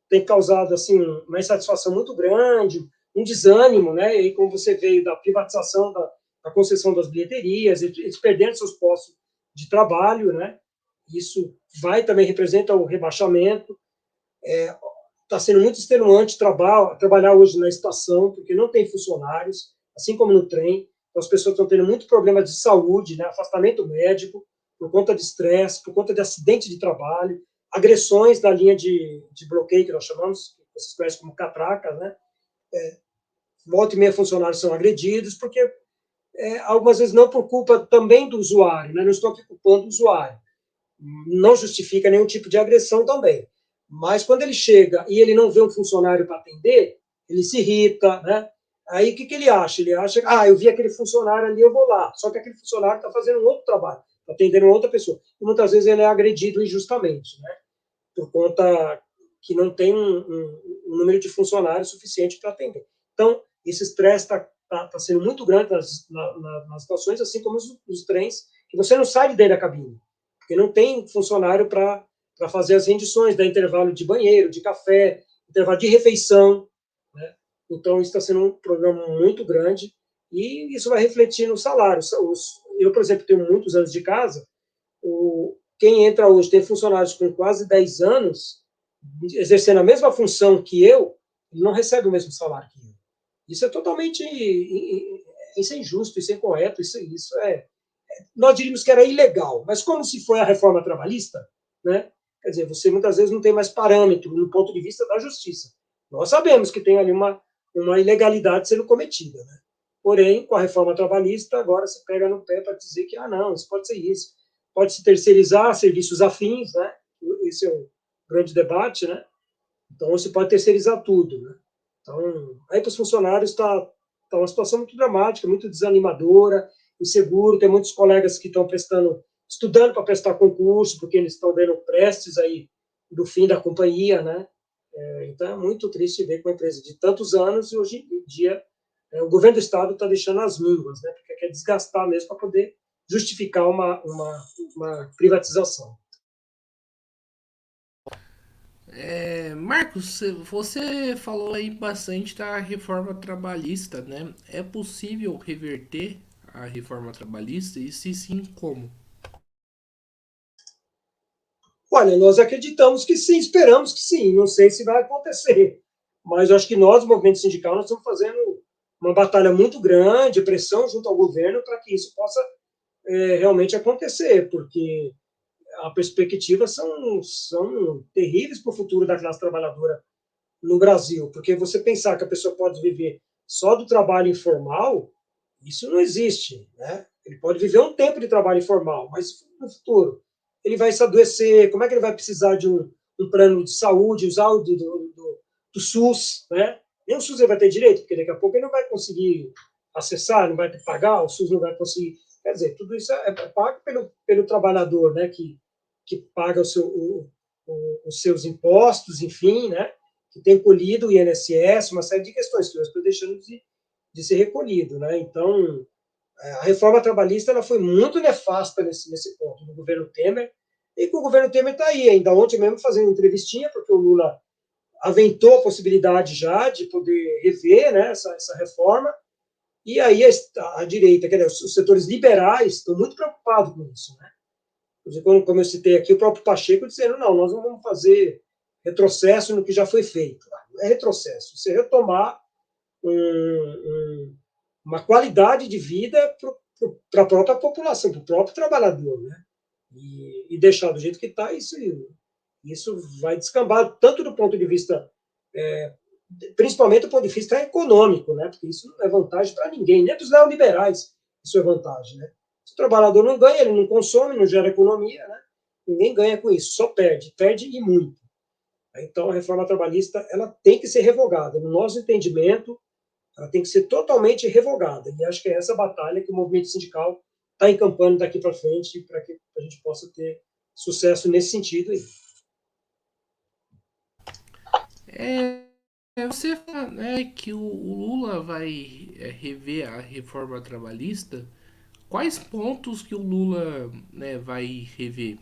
tem causado assim, uma insatisfação muito grande, um desânimo, né? E como você veio da privatização da concessão das bilheterias, eles perdendo seus postos de trabalho, né? Isso também representa o rebaixamento. Está sendo muito extenuante trabalhar hoje na estação, porque não tem funcionários, assim como no trem. Então, as pessoas estão tendo muito problema de saúde, né? Afastamento médico, por conta de estresse, por conta de acidente de trabalho, agressões da linha de bloqueio, que nós chamamos, que vocês conhecem como catracas, né? Volta e meia funcionários são agredidos, porque algumas vezes não por culpa também do usuário, né? Não estou aqui culpando o usuário, não justifica nenhum tipo de agressão também. Mas quando ele chega e ele não vê um funcionário para atender, ele se irrita, né? Aí o que ele acha? Ele acha, eu vi aquele funcionário ali, eu vou lá. Só que aquele funcionário está fazendo um outro trabalho, está atendendo uma outra pessoa. E muitas vezes ele é agredido injustamente, né? Por conta que não tem um número de funcionários suficiente para atender. Então, esse estresse está sendo muito grande nas estações, assim como os trens, que você não sai de dentro da cabine, porque não tem funcionário para fazer as rendições, dar intervalo de banheiro, de café, intervalo de refeição. Né? Então, isso está sendo um problema muito grande e isso vai refletir no salário. Eu, por exemplo, tenho muitos anos de casa, quem entra hoje tem funcionários com quase 10 anos, exercendo a mesma função que eu, ele não recebe o mesmo salário que eu. Isso é totalmente isso é injusto, isso é incorreto, isso nós diríamos que era ilegal, mas como se foi a reforma trabalhista, né? Quer dizer, você muitas vezes não tem mais parâmetro no ponto de vista da justiça. Nós sabemos que tem ali uma ilegalidade sendo cometida, né? Porém, com a reforma trabalhista, agora se pega no pé para dizer que, não, isso pode ser isso. Pode se terceirizar serviços afins, né? Esse é o grande debate, né? Então, você pode terceirizar tudo, né? Então, aí para os funcionários está uma situação muito dramática, muito desanimadora, inseguro. Tem muitos colegas que estão estudando para prestar concurso, porque eles estão vendo prestes aí do fim da companhia, né? Então, é muito triste ver que uma empresa de tantos anos, e hoje em dia, o governo do Estado está deixando as mínguas, né? Porque quer desgastar mesmo para poder justificar uma privatização. Marcos, você falou aí bastante da reforma trabalhista, né? É possível reverter a reforma trabalhista? E se sim, como? Olha, nós acreditamos que sim, esperamos que sim, não sei se vai acontecer, mas eu acho que nós, o movimento sindical, nós estamos fazendo uma batalha muito grande, pressão junto ao governo para que isso possa realmente acontecer, porque as perspectivas são terríveis para o futuro da classe trabalhadora no Brasil, porque você pensar que a pessoa pode viver só do trabalho informal, isso não existe, né? Ele pode viver um tempo de trabalho informal, mas no futuro ele vai se adoecer, como é que ele vai precisar de um plano de saúde, usar do SUS, né? Nem o SUS ele vai ter direito, porque daqui a pouco ele não vai conseguir acessar, não vai ter que pagar, o SUS não vai conseguir. Quer dizer, tudo isso é pago pelo trabalhador, né? Que paga os seus impostos, enfim, né? Que tem colhido o INSS, uma série de questões que eu estou deixando de ser recolhido, né? Então, a reforma trabalhista ela foi muito nefasta nesse ponto, no governo Temer, e que o governo Temer está aí, ainda ontem mesmo fazendo entrevistinha, porque o Lula aventou a possibilidade já de poder rever, né, essa reforma, e aí a direita, quer dizer, os setores liberais estão muito preocupados com isso, né? Como eu citei aqui, o próprio Pacheco dizendo, não, nós não vamos fazer retrocesso no que já foi feito. Não é retrocesso, você retomar uma qualidade de vida para a própria população, para o próprio trabalhador, né? E deixar do jeito que está, isso vai descambar tanto do ponto de vista, principalmente do ponto de vista econômico, né? Porque isso não é vantagem para ninguém, nem dos neoliberais isso é vantagem, né? Se o trabalhador não ganha, ele não consome, não gera economia, né? Ninguém ganha com isso, só perde e muito. Então, a reforma trabalhista ela tem que ser revogada. No nosso entendimento, ela tem que ser totalmente revogada. E acho que é essa batalha que o movimento sindical está encampando daqui para frente para que a gente possa ter sucesso nesse sentido aí. Você fala, né, que o Lula vai rever a reforma trabalhista. Quais pontos que o Lula, né, vai rever?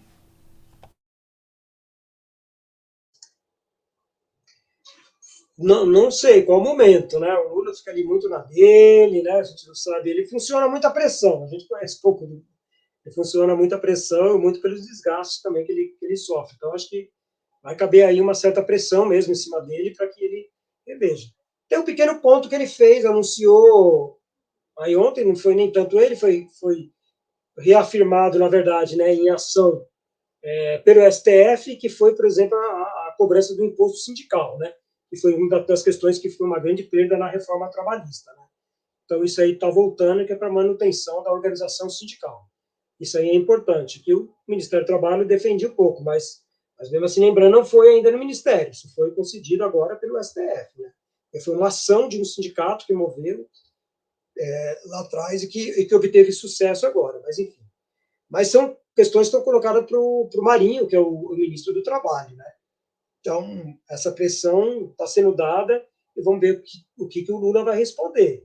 Não sei qual momento, né? O Lula fica ali muito na dele, né? A gente não sabe. Ele funciona muito a pressão. A gente conhece pouco do. Ele funciona muito a pressão e muito pelos desgastes também que ele sofre. Então, acho que vai caber aí uma certa pressão mesmo em cima dele para que ele reveja. Tem um pequeno ponto que ele fez, anunciou aí ontem, não foi nem tanto ele, foi reafirmado, na verdade, né, em ação pelo STF, que foi, por exemplo, a cobrança do imposto sindical, né, que foi uma das questões que foi uma grande perda na reforma trabalhista. Né. Então, isso aí está voltando, que é para manutenção da organização sindical. Isso aí é importante, que o Ministério do Trabalho defendia um pouco, mas mesmo assim, lembrando, não foi ainda no Ministério, isso foi concedido agora pelo STF. Né. Foi uma ação de um sindicato que moveu lá atrás e que obteve sucesso agora, mas enfim. Mas são questões que estão colocadas para o Marinho, que é o ministro do Trabalho. Né. Então, essa pressão está sendo dada e vamos ver o que o Lula vai responder.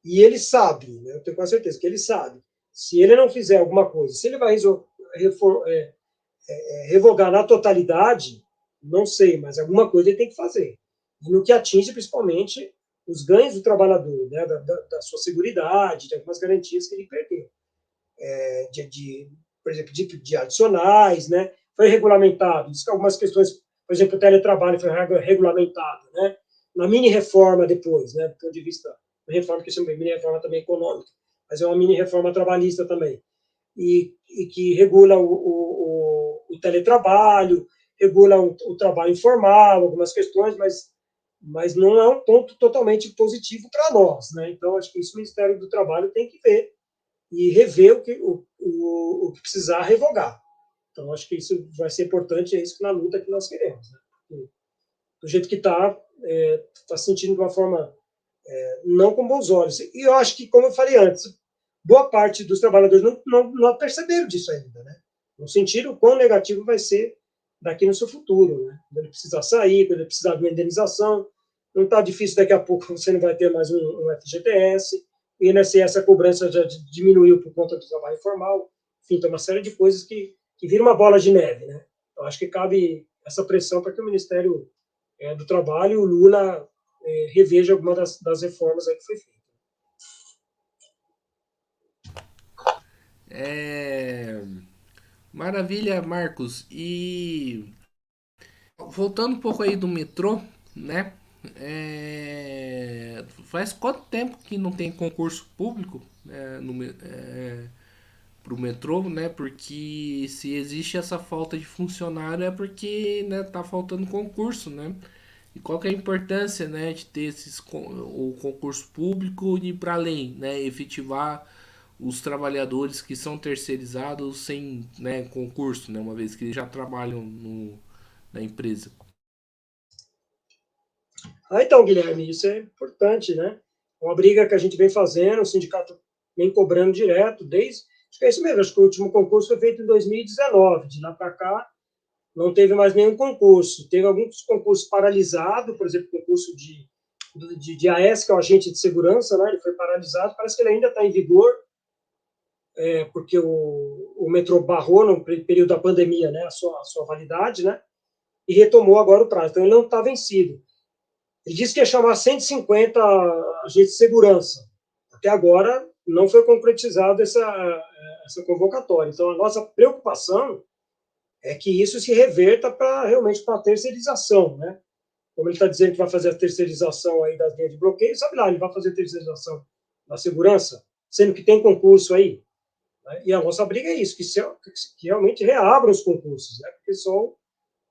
E ele sabe, né, eu tenho quase certeza que ele sabe, se ele não fizer alguma coisa, se ele vai revogar na totalidade, não sei, mas alguma coisa ele tem que fazer. E no que atinge principalmente os ganhos do trabalhador, né, da sua seguridade, de algumas garantias que ele perdeu. Por exemplo, de adicionais, né, foi regulamentado. Diz que algumas questões, por exemplo, o teletrabalho foi regulamentado, né, na mini-reforma depois, né, do ponto de vista, uma reforma que chama de mini-reforma também econômica, mas é uma mini-reforma trabalhista também, e que regula o teletrabalho, regula o trabalho informal, algumas questões, mas não é um ponto totalmente positivo para nós. Né? Então, acho que isso o Ministério do Trabalho tem que ver e rever o que precisar revogar. Então, acho que isso vai ser importante, é isso que na luta que nós queremos. Né? Do jeito que está, está sentindo de uma forma não com bons olhos. E eu acho que, como eu falei antes, boa parte dos trabalhadores não perceberam disso ainda, né? Não sentiram o quão negativo vai ser daqui no seu futuro, né? Quando ele precisar sair, quando ele precisar de uma indenização, não está difícil daqui a pouco você não vai ter mais um FGTS, o INSS a cobrança já diminuiu por conta do trabalho informal, enfim, tem uma série de coisas que viram uma bola de neve, né? Eu acho que cabe essa pressão para que o Ministério do Trabalho, o Lula, reveja alguma das reformas aí que foi feita. É... Maravilha, Marcos. E voltando um pouco aí do metrô, né? Faz quanto tempo que não tem concurso público pro metrô, né? Porque se existe essa falta de funcionário é porque, né, tá faltando concurso, né? E qual que é a importância, né, de ter o concurso público e ir para além, né, efetivar os trabalhadores que são terceirizados sem, né, concurso, né, uma vez que eles já trabalham na empresa. Então, Guilherme, isso é importante, né? Uma briga que a gente vem fazendo, o sindicato vem cobrando direto, acho que é isso mesmo, acho que o último concurso foi feito em 2019, de lá para cá não teve mais nenhum concurso. Teve alguns concursos paralisados, por exemplo, o concurso de AS, que é o agente de segurança, né? Ele foi paralisado, parece que ele ainda está em vigor, porque o metrô barrou no período da pandemia, né? A sua validade, né? E retomou agora o prazo. Então, ele não está vencido. Ele disse que ia chamar 150 agentes de segurança. Até agora, não foi concretizada essa convocatória. Então, a nossa preocupação é que isso se reverta realmente para a terceirização, né? Como ele está dizendo que vai fazer a terceirização aí das linhas de bloqueio, sabe lá, ele vai fazer a terceirização da segurança, sendo que tem concurso aí. Né? E a nossa briga é isso, que realmente reabra os concursos, né? Porque só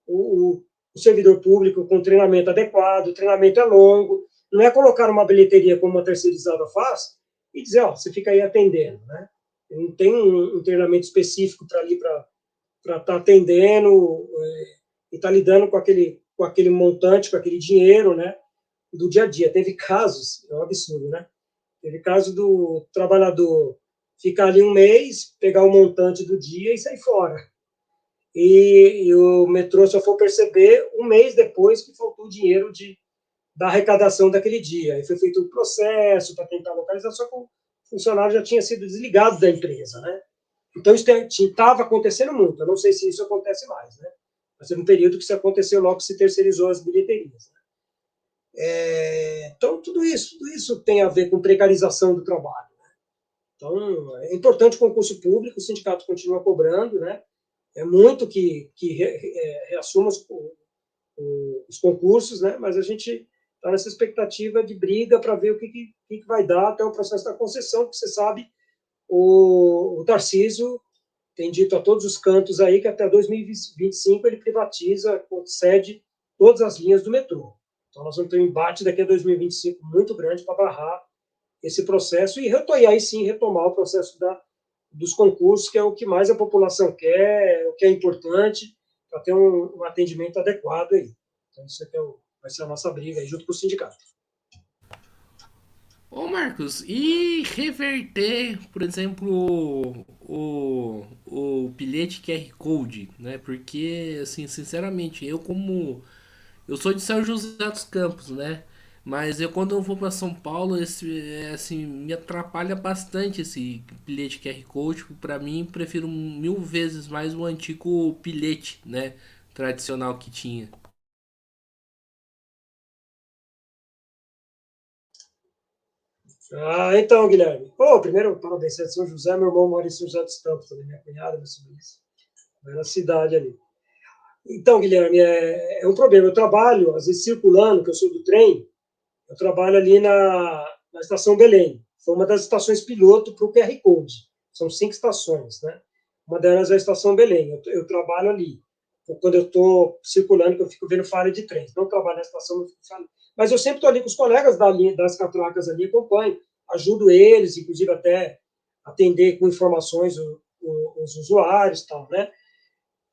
o servidor público com treinamento adequado, o treinamento é longo, não é colocar uma bilheteria como uma terceirizada faz e dizer, ó, você fica aí atendendo, né? Não tem um treinamento específico para ali para estar atendendo e estar lidando com aquele montante, com aquele dinheiro, né, do dia a dia. Teve casos, é um absurdo, né? Teve caso do trabalhador ficar ali um mês, pegar o montante do dia e sair fora. E o metrô só foi perceber um mês depois que faltou o dinheiro da arrecadação daquele dia. E foi feito um processo para tentar localizar, só que o funcionário já tinha sido desligado da empresa, né? Então, isso estava acontecendo muito. Eu não sei se isso acontece mais, né? Mas teve um período que isso aconteceu logo que se terceirizou as bilheterias. Né? Então, tudo isso tem a ver com precarização do trabalho. Né? Então, é importante o concurso público, o sindicato continua cobrando, né? É muito que reassuma os concursos, né? Mas a gente está nessa expectativa de briga para ver o que vai dar até o processo da concessão, que você sabe, o Tarcísio tem dito a todos os cantos aí que até 2025 ele privatiza, cede todas as linhas do metrô. Então nós vamos ter um embate daqui a 2025 muito grande para barrar esse processo e aí sim retomar o processo dos concursos, que é o que mais a população quer, o que é importante para ter um atendimento adequado aí. Então isso aqui vai ser a nossa briga aí junto com o sindicato. Ô Marcos, e reverter, por exemplo, o bilhete QR Code, né? Porque, assim, sinceramente, eu sou de São José dos Campos, né? Mas quando eu vou para São Paulo, assim, me atrapalha bastante esse bilhete QR Code. Para mim, prefiro mil vezes mais o antigo bilhete, né? Tradicional que tinha. Então, Guilherme. Primeiro, parabéns, você é de São José, meu irmão mora em São José dos Campos também, minha cunhada, meu sobrinho. Na cidade ali. Então, Guilherme, é um problema. Eu trabalho, às vezes, circulando, que eu sou do trem, eu trabalho ali na estação Belém. Foi uma das estações piloto para o QR Code. São 5 estações, né? Uma delas é a estação Belém. Eu trabalho ali. Quando eu estou circulando, que eu fico vendo falha de trem. Não trabalho na estação, eu fico falha. Mas eu sempre estou ali com os colegas das catracas ali, acompanho, ajudo eles, inclusive até atender com informações os usuários e tal, né?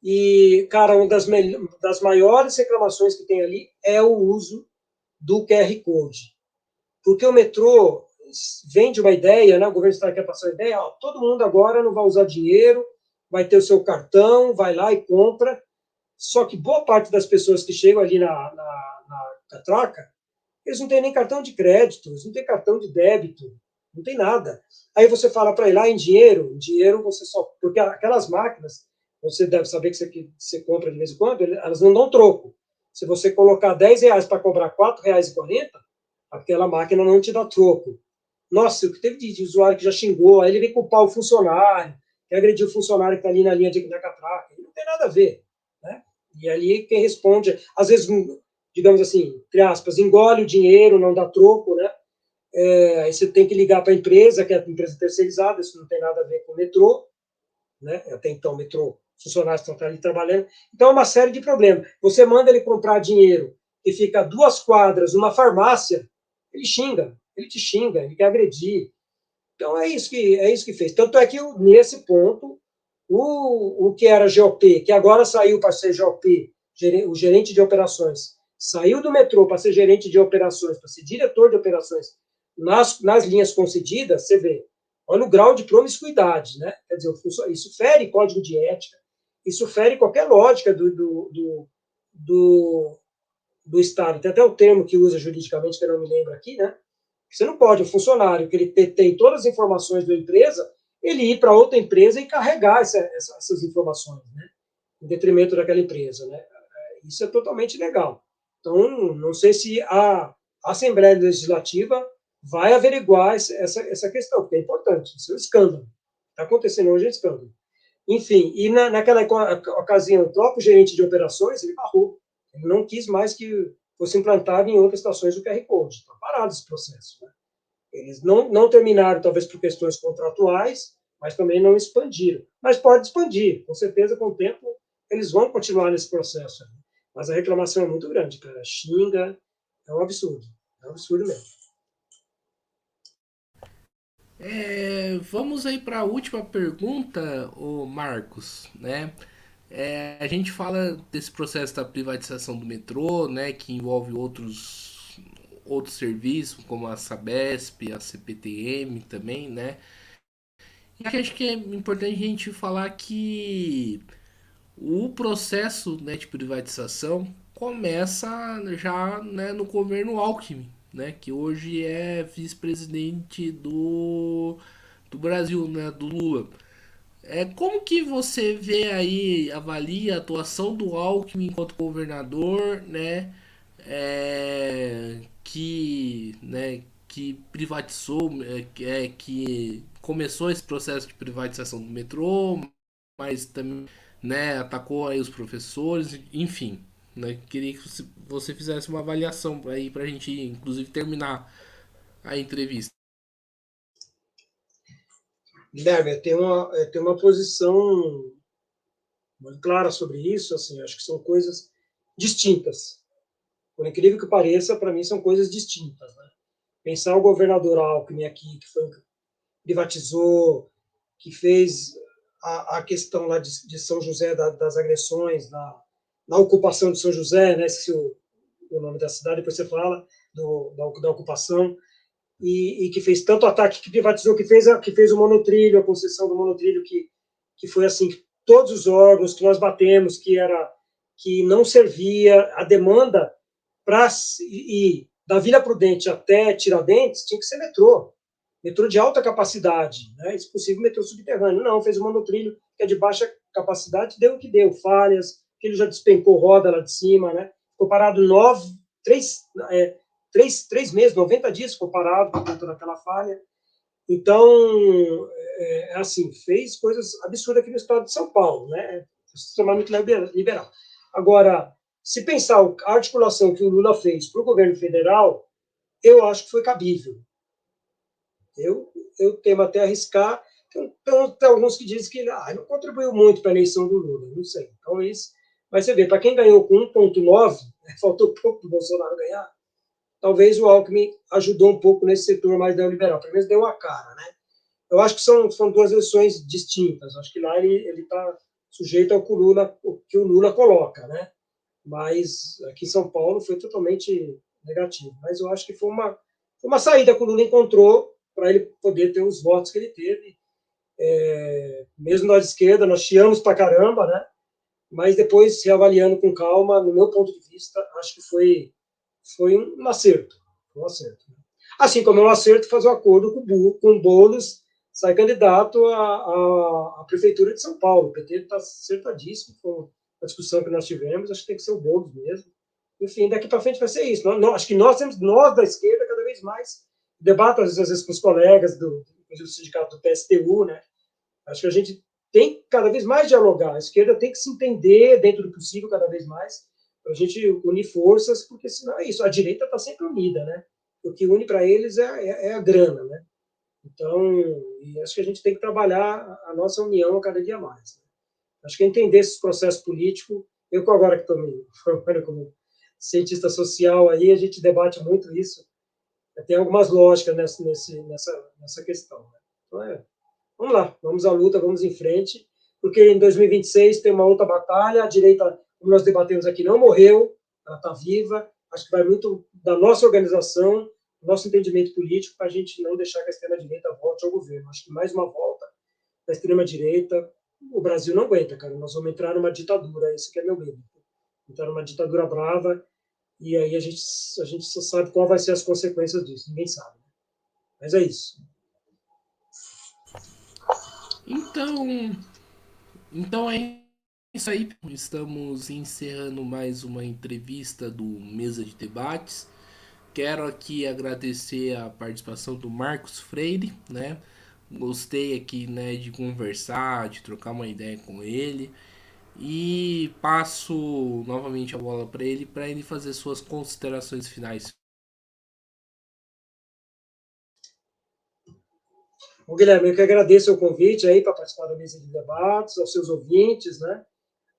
E, cara, uma das maiores reclamações que tem ali é o uso do QR Code. Porque o metrô vem de uma ideia, né? O governo está quer passar a ideia, ó, todo mundo agora não vai usar dinheiro, vai ter o seu cartão, vai lá e compra. Só que boa parte das pessoas que chegam ali na catraca, eles não têm nem cartão de crédito, eles não têm cartão de débito, não tem nada. Aí você fala para ir lá em dinheiro você só. Porque aquelas máquinas você deve saber que você compra de vez em quando, elas não dão troco. Se você colocar R$10 para cobrar R$4,40, aquela máquina não te dá troco. Nossa, o que teve de usuário que já xingou, aí ele vem culpar o funcionário, que agrediu o funcionário que está ali na linha da catraca. Não tem nada a ver. Né? E ali quem responde, às vezes, digamos assim, entre aspas, engole o dinheiro, não dá troco, né? Aí você tem que ligar para a empresa, que é a empresa terceirizada, isso não tem nada a ver com o metrô, né? Até então o metrô, os funcionários estão ali trabalhando. Então é uma série de problemas. Você manda ele comprar dinheiro e fica a 2 quadras numa farmácia, ele xinga, ele te xinga, ele quer agredir. Então é isso que fez. Tanto é que nesse ponto, o que era GOP, que agora saiu para ser GOP, o gerente de operações, saiu do metrô para ser gerente de operações, para ser diretor de operações nas linhas concedidas, você vê, olha o grau de promiscuidade, né? Quer dizer, isso fere código de ética, isso fere qualquer lógica do Estado. Tem até o termo que usa juridicamente, que eu não me lembro aqui, né? Você não pode, o funcionário que ele tem todas as informações da empresa, ele ir para outra empresa e carregar essas informações, né? Em detrimento daquela empresa, né? Isso é totalmente ilegal. Então, não sei se a Assembleia Legislativa vai averiguar essa questão, porque é importante, isso é um escândalo. Está acontecendo hoje é um escândalo. Enfim, e naquela ocasião, o próprio gerente de operações, ele barrou. Ele não quis mais que fosse implantado em outras estações do QR Code. Está parado esse processo. Né? Eles não terminaram, talvez por questões contratuais, mas também não expandiram. Mas pode expandir, com certeza, com o tempo, eles vão continuar nesse processo. Mas a reclamação é muito grande, cara. Xinga, é um absurdo. É um absurdo mesmo. Vamos aí para a última pergunta, o Marcos, né? A gente fala desse processo da privatização do metrô, né, que envolve outros serviços, como a Sabesp, a CPTM também, né? E acho que é importante a gente falar que o processo, né, de privatização começa já, né, no governo Alckmin, né, que hoje é vice-presidente do Brasil, né, do Lula. Como que você vê aí, avalia a atuação do Alckmin enquanto governador, que privatizou, que começou esse processo de privatização do metrô, mas também, né, atacou aí os professores, enfim, né? Queria que você fizesse uma avaliação aí pra gente, inclusive, terminar a entrevista. Guilherme, eu tenho uma posição muito clara sobre isso. Assim, acho que são coisas distintas. Por incrível que pareça, para mim são coisas distintas. Né? Pensar o governador Alckmin aqui, que privatizou, que fez a questão lá de São José, das agressões, na ocupação de São José, né, se o nome da cidade, depois você fala, da ocupação, e que fez tanto ataque, que privatizou, que fez o monotrilho, a concessão do monotrilho, que foi assim, todos os órgãos que nós batemos, que não servia a demanda para ir da Vila Prudente até Tiradentes, tinha que ser metrô de alta capacidade, né? Se possível, metrô subterrâneo. Não, fez um monotrilho que é de baixa capacidade, deu o que deu, falhas, que ele já despencou roda lá de cima, né? Ficou parado três meses, 90 dias ficou parado por conta daquela falha. Então, assim, fez coisas absurdas aqui no estado de São Paulo, né? Extremamente liberal. Agora, se pensar a articulação que o Lula fez para o governo federal, eu acho que foi cabível. Eu temo até arriscar. Tem alguns que dizem que não contribuiu muito para a eleição do Lula, não sei. Talvez. Mas você vê, para quem ganhou com 1,9, né, faltou pouco para o Bolsonaro ganhar, talvez o Alckmin ajudou um pouco nesse setor mais neoliberal. Pelo menos deu a cara. Né? Eu acho que são duas eleições distintas. Acho que lá ele está sujeito ao que o Lula coloca. Né? Mas aqui em São Paulo foi totalmente negativo. Mas eu acho que foi uma saída que o Lula encontrou para ele poder ter os votos que ele teve. Mesmo nós de esquerda, nós chiamos para caramba, né? Mas depois, reavaliando com calma, no meu ponto de vista, acho que foi um acerto. Um acerto. Assim como é um acerto fazer um acordo com o Boulos sai candidato à Prefeitura de São Paulo. O PT está acertadíssimo com a discussão que nós tivemos, acho que tem que ser o Boulos mesmo. Enfim, daqui para frente vai ser isso. Acho que nós da esquerda, cada vez mais, debato às vezes com os colegas do sindicato do PSTU, né? Acho que a gente tem que cada vez mais dialogar. A esquerda tem que se entender dentro do possível cada vez mais, para a gente unir forças, porque senão é isso. A direita está sempre unida, né? O que une para eles é a grana, né? Então, acho que a gente tem que trabalhar a nossa união a cada dia mais. Né? Acho que entender esse processo político, eu agora que estou me formando como cientista social, aí a gente debate muito isso. Tem algumas lógicas nessa questão. Né? Então, vamos lá, vamos à luta, vamos em frente, porque em 2026 tem uma outra batalha, a direita, como nós debatemos aqui, não morreu, ela está viva, acho que vai muito da nossa organização, do nosso entendimento político, para a gente não deixar que a extrema-direita volte ao governo. Acho que mais uma volta da extrema-direita, o Brasil não aguenta, cara, nós vamos entrar numa ditadura, isso que é meu medo. Entrar numa ditadura brava, e aí a gente só sabe qual vai ser as consequências disso, ninguém sabe. Mas é isso. Então é isso aí. Estamos encerrando mais uma entrevista do Mesa de Debates. Quero aqui agradecer a participação do Marcos Freire, né? Gostei aqui, né, de conversar, de trocar uma ideia com ele. E passo novamente a bola para ele fazer suas considerações finais. Bom, Guilherme, eu que agradeço o convite aí para participar da mesa de debates, aos seus ouvintes, né?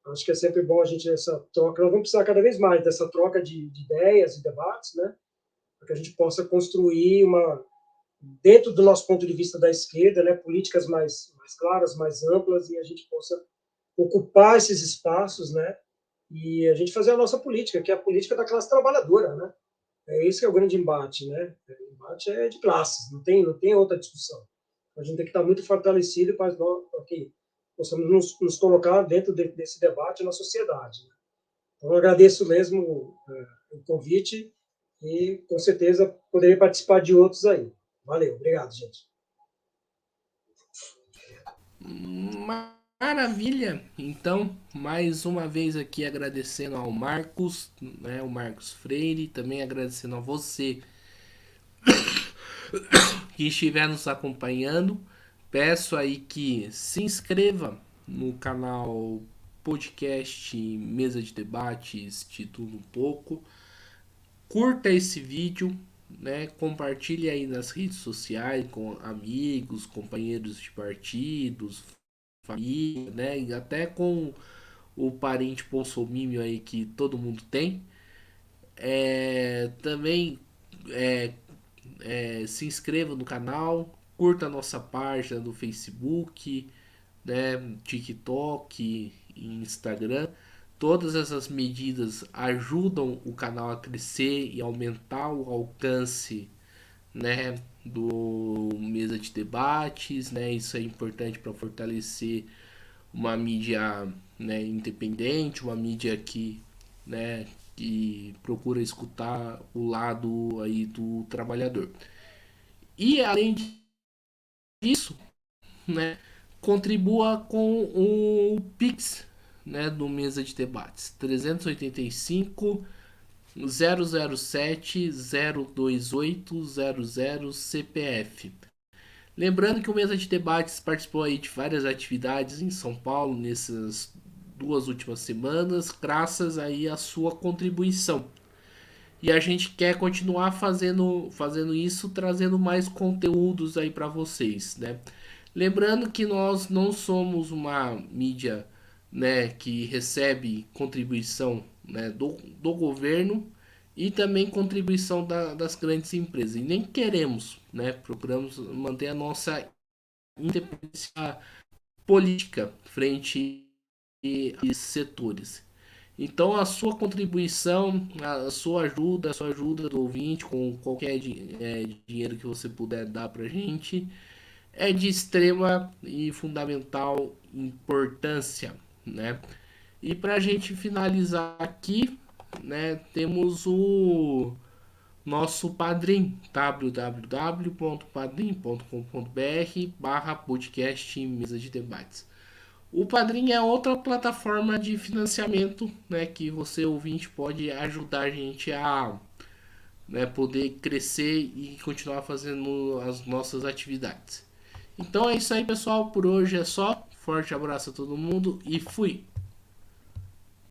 Acho que é sempre bom a gente essa troca. Nós vamos precisar cada vez mais dessa troca de ideias e debates, né? Para que a gente possa construir dentro do nosso ponto de vista da esquerda, né? Políticas mais claras, mais amplas, e a gente possa ocupar esses espaços, né? E a gente fazer a nossa política, que é a política da classe trabalhadora, né? É esse que é o grande embate, né? O embate é de classes, não tem outra discussão. A gente tem que estar muito fortalecido para que possamos nos colocar dentro desse debate na sociedade. Né? Então, eu agradeço mesmo o convite e, com certeza, poderei participar de outros aí. Valeu, obrigado, gente. Maravilha! Então, mais uma vez aqui agradecendo ao Marcos, né, o Marcos Freire, também agradecendo a você que estiver nos acompanhando. Peço aí que se inscreva no canal podcast Mesa de Debates, título um pouco. Curta esse vídeo, né? Compartilhe aí nas redes sociais com amigos, companheiros de partidos, família, né? E até com o parente bolsomínio aí que todo mundo tem. Também é, se inscreva no canal, curta a nossa página do Facebook, né, TikTok e Instagram. Todas essas medidas ajudam o canal a crescer e aumentar o alcance, né, do mesa de debates, né? Isso é importante para fortalecer uma mídia, né, independente, uma mídia né, que procura escutar o lado aí do trabalhador. E além disso, né, contribua com o Pix, né, do Mesa de Debates 385 007 028 00 CPF. Lembrando que o Mesa de Debates participou aí de várias atividades em São Paulo nessas 2 últimas semanas, graças aí à sua contribuição. E a gente quer continuar fazendo isso, trazendo mais conteúdos aí para vocês, né? Lembrando que nós não somos uma mídia, né, que recebe contribuição, né, do governo e também contribuição das grandes empresas. E nem queremos, né? Procuramos manter a nossa independência política frente a esses setores. Então a sua contribuição, a sua ajuda do ouvinte com qualquer dinheiro que você puder dar pra gente é de extrema e fundamental importância, né? E para a gente finalizar aqui, né, temos nosso Padrim, www.padrim.com.br/podcast Mesa de Debates. O Padrim é outra plataforma de financiamento, né, que você ouvinte pode ajudar a gente a, né, poder crescer e continuar fazendo as nossas atividades. Então é isso aí, pessoal, por hoje é só. Forte abraço a todo mundo e fui!